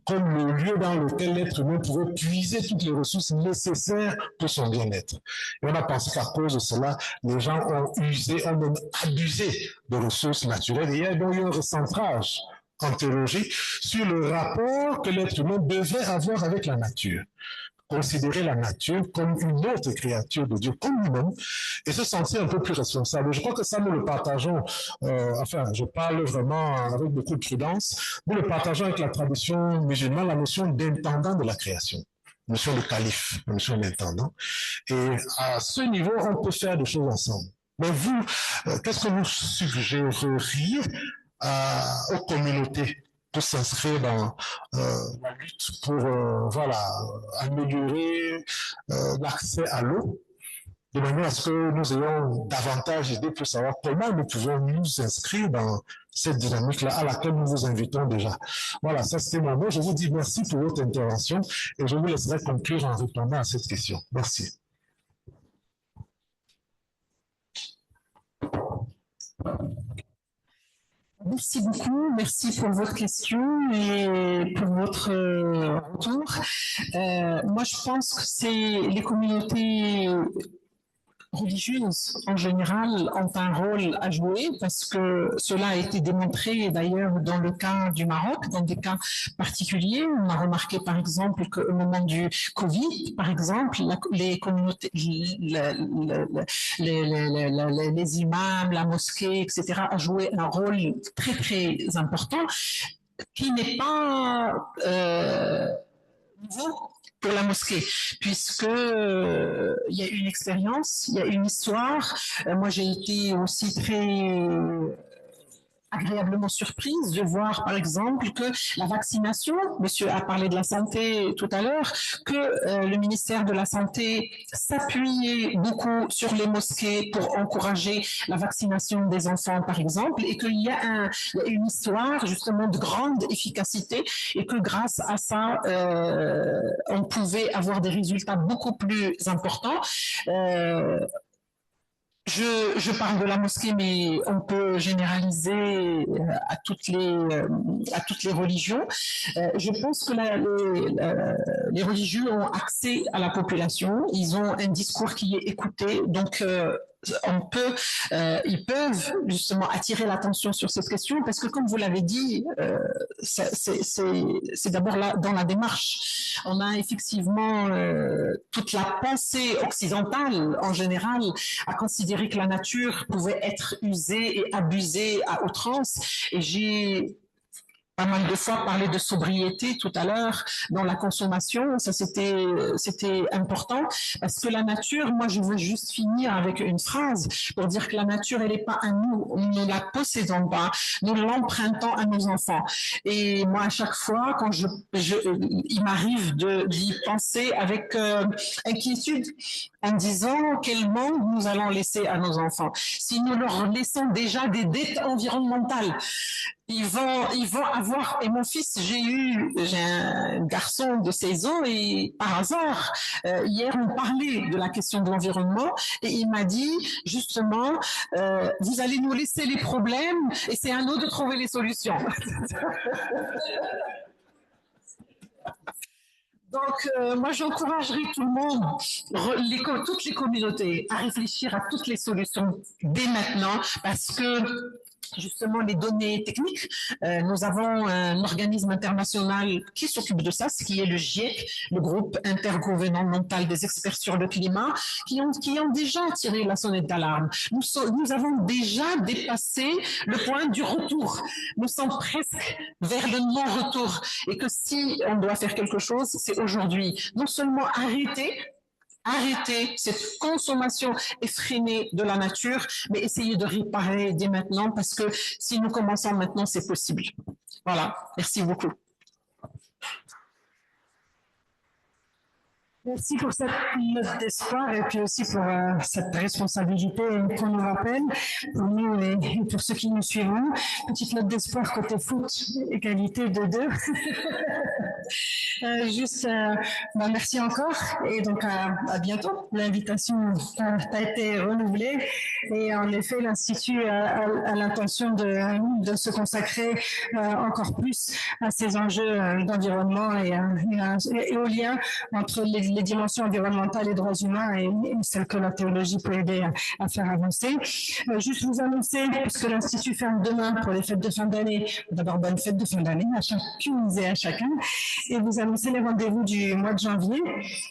comme le lieu dans lequel l'être humain pouvait puiser toutes les ressources nécessaires pour son bien-être. Et on a pensé qu'à cause de cela, les gens ont usé, ont même abusé de ressources naturelles. Et il y a donc eu un recentrage en théologie sur le rapport que l'être humain devrait avoir avec la nature. Considérer la nature comme une autre créature de Dieu, comme lui-même, et se sentir un peu plus responsable. Je crois que ça, nous le partageons, je parle vraiment avec beaucoup de prudence, nous le partageons avec la tradition musulmane, la notion d'intendant de la création, la notion de calife, la notion d'intendant. Et à ce niveau, on peut faire des choses ensemble. Mais vous, qu'est-ce que vous suggéreriez aux communautés pour s'inscrire dans la lutte pour améliorer l'accès à l'eau, de manière à ce que nous ayons davantage d'idées pour savoir comment nous pouvons nous inscrire dans cette dynamique-là à laquelle nous vous invitons déjà. Voilà, ça c'était mon mot. Je vous dis merci pour votre intervention et je vous laisserai conclure en répondant à cette question. Merci. Merci beaucoup, merci pour votre question et pour votre retour. Moi, je pense que c'est les communautés religieuses en général ont un rôle à jouer parce que cela a été démontré d'ailleurs dans le cas du Maroc, dans des cas particuliers. On a remarqué par exemple qu'au moment du Covid, par exemple, les communautés, les imams, la mosquée, etc. a joué un rôle très très important qui n'est pas nouveau pour la mosquée, puisque il y a une expérience, il y a une histoire. Moi, j'ai été aussi très agréablement surprise de voir, par exemple, que la vaccination, monsieur a parlé de la santé tout à l'heure, que le ministère de la Santé s'appuyait beaucoup sur les mosquées pour encourager la vaccination des enfants, par exemple, et qu'il y a une histoire, justement, de grande efficacité, et que grâce à ça, on pouvait avoir des résultats beaucoup plus importants. Je parle de la mosquée, mais on peut généraliser à toutes les religions. Je pense que les religieux ont accès à la population. Ils ont un discours qui est écouté. Donc, ils peuvent justement attirer l'attention sur cette question parce que, comme vous l'avez dit, c'est d'abord là dans la démarche. On a effectivement toute la pensée occidentale en général à considérer que la nature pouvait être usée et abusée à outrance. Et j'ai pas mal de fois parlé de sobriété tout à l'heure dans la consommation. Ça, c'était important parce que la nature, moi, je veux juste finir avec une phrase pour dire que la nature, elle n'est pas à nous. Nous ne la possédons pas. Nous l'empruntons à nos enfants. Et moi, à chaque fois, quand il m'arrive d'y penser avec inquiétude en disant quel monde nous allons laisser à nos enfants. Si nous leur laissons déjà des dettes environnementales, ils vont avoir, et mon fils, j'ai un garçon de 16 ans et par hasard, hier on parlait de la question de l'environnement et il m'a dit justement, vous allez nous laisser les problèmes et c'est à nous de trouver les solutions. Donc, moi, j'encouragerai tout le monde, toutes les communautés, à réfléchir à toutes les solutions dès maintenant parce que justement les données techniques. Nous avons un organisme international qui s'occupe de ça, ce qui est le GIEC, le groupe intergouvernemental des experts sur le climat, qui ont déjà tiré la sonnette d'alarme. Nous avons déjà dépassé le point du retour. Nous sommes presque vers le non-retour. Et que si on doit faire quelque chose, c'est aujourd'hui. Non seulement arrêter cette consommation effrénée de la nature, mais essayer de réparer dès maintenant parce que si nous commençons maintenant, c'est possible. Voilà, merci beaucoup. Merci pour cette note d'espoir et puis aussi pour cette responsabilité qu'on nous rappelle, pour nous et pour ceux qui nous suivront. Petite note d'espoir côté foot, égalité de 2. Merci encore et donc à bientôt. L'invitation a été renouvelée et en effet l'Institut a l'intention de se consacrer encore plus à ces enjeux d'environnement et au lien entre les dimensions environnementales et droits humains et celles que la théologie peut aider à faire avancer. Juste vous annoncer, puisque l'Institut ferme demain pour les fêtes de fin d'année, d'abord bonne fête de fin d'année à chacune et à chacun, et vous annoncer les rendez-vous du mois de janvier.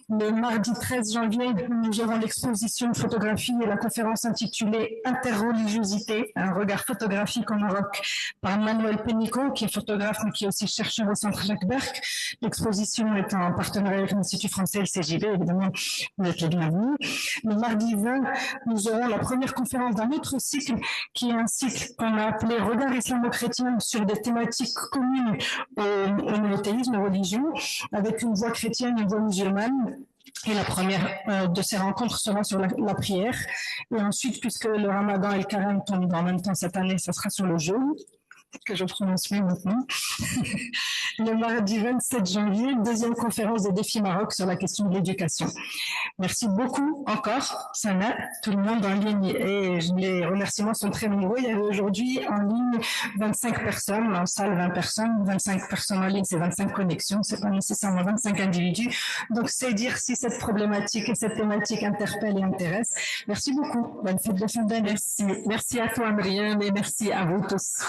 Le mardi 13 janvier, nous aurons l'exposition de photographie et la conférence intitulée Interreligiosité, un regard photographique en Europe par Manuel Pénicaud, qui est photographe mais qui est aussi chercheur au Centre Jacques Berck. L'exposition est en partenariat avec l'Institut français et le CJB, évidemment, vous êtes les bienvenus. Le mardi 20, nous aurons la première conférence d'un autre cycle, qui est un cycle qu'on a appelé Regard islamo-chrétien sur des thématiques communes au monothéisme, aux religions, avec une voix chrétienne et une voix musulmane. Et la première de ces rencontres sera sur la prière. Et ensuite, puisque le Ramadan et le Carême tombent en même temps cette année, ça sera sur le jeûne, que je prononce mieux maintenant. Le mardi 27 janvier, deuxième conférence des défis Maroc sur la question de l'éducation. Merci beaucoup encore, Sana, tout le monde en ligne. Et les remerciements sont très nombreux. Il y avait aujourd'hui en ligne 25 personnes, en salle 20 personnes, 25 personnes en ligne, c'est 25 connexions, c'est pas nécessairement 25 individus. Donc c'est dire si cette problématique et cette thématique interpelle et intéresse. Merci beaucoup. Bonne fête de fin d'année. Merci à toi, Myriam, et merci à vous tous.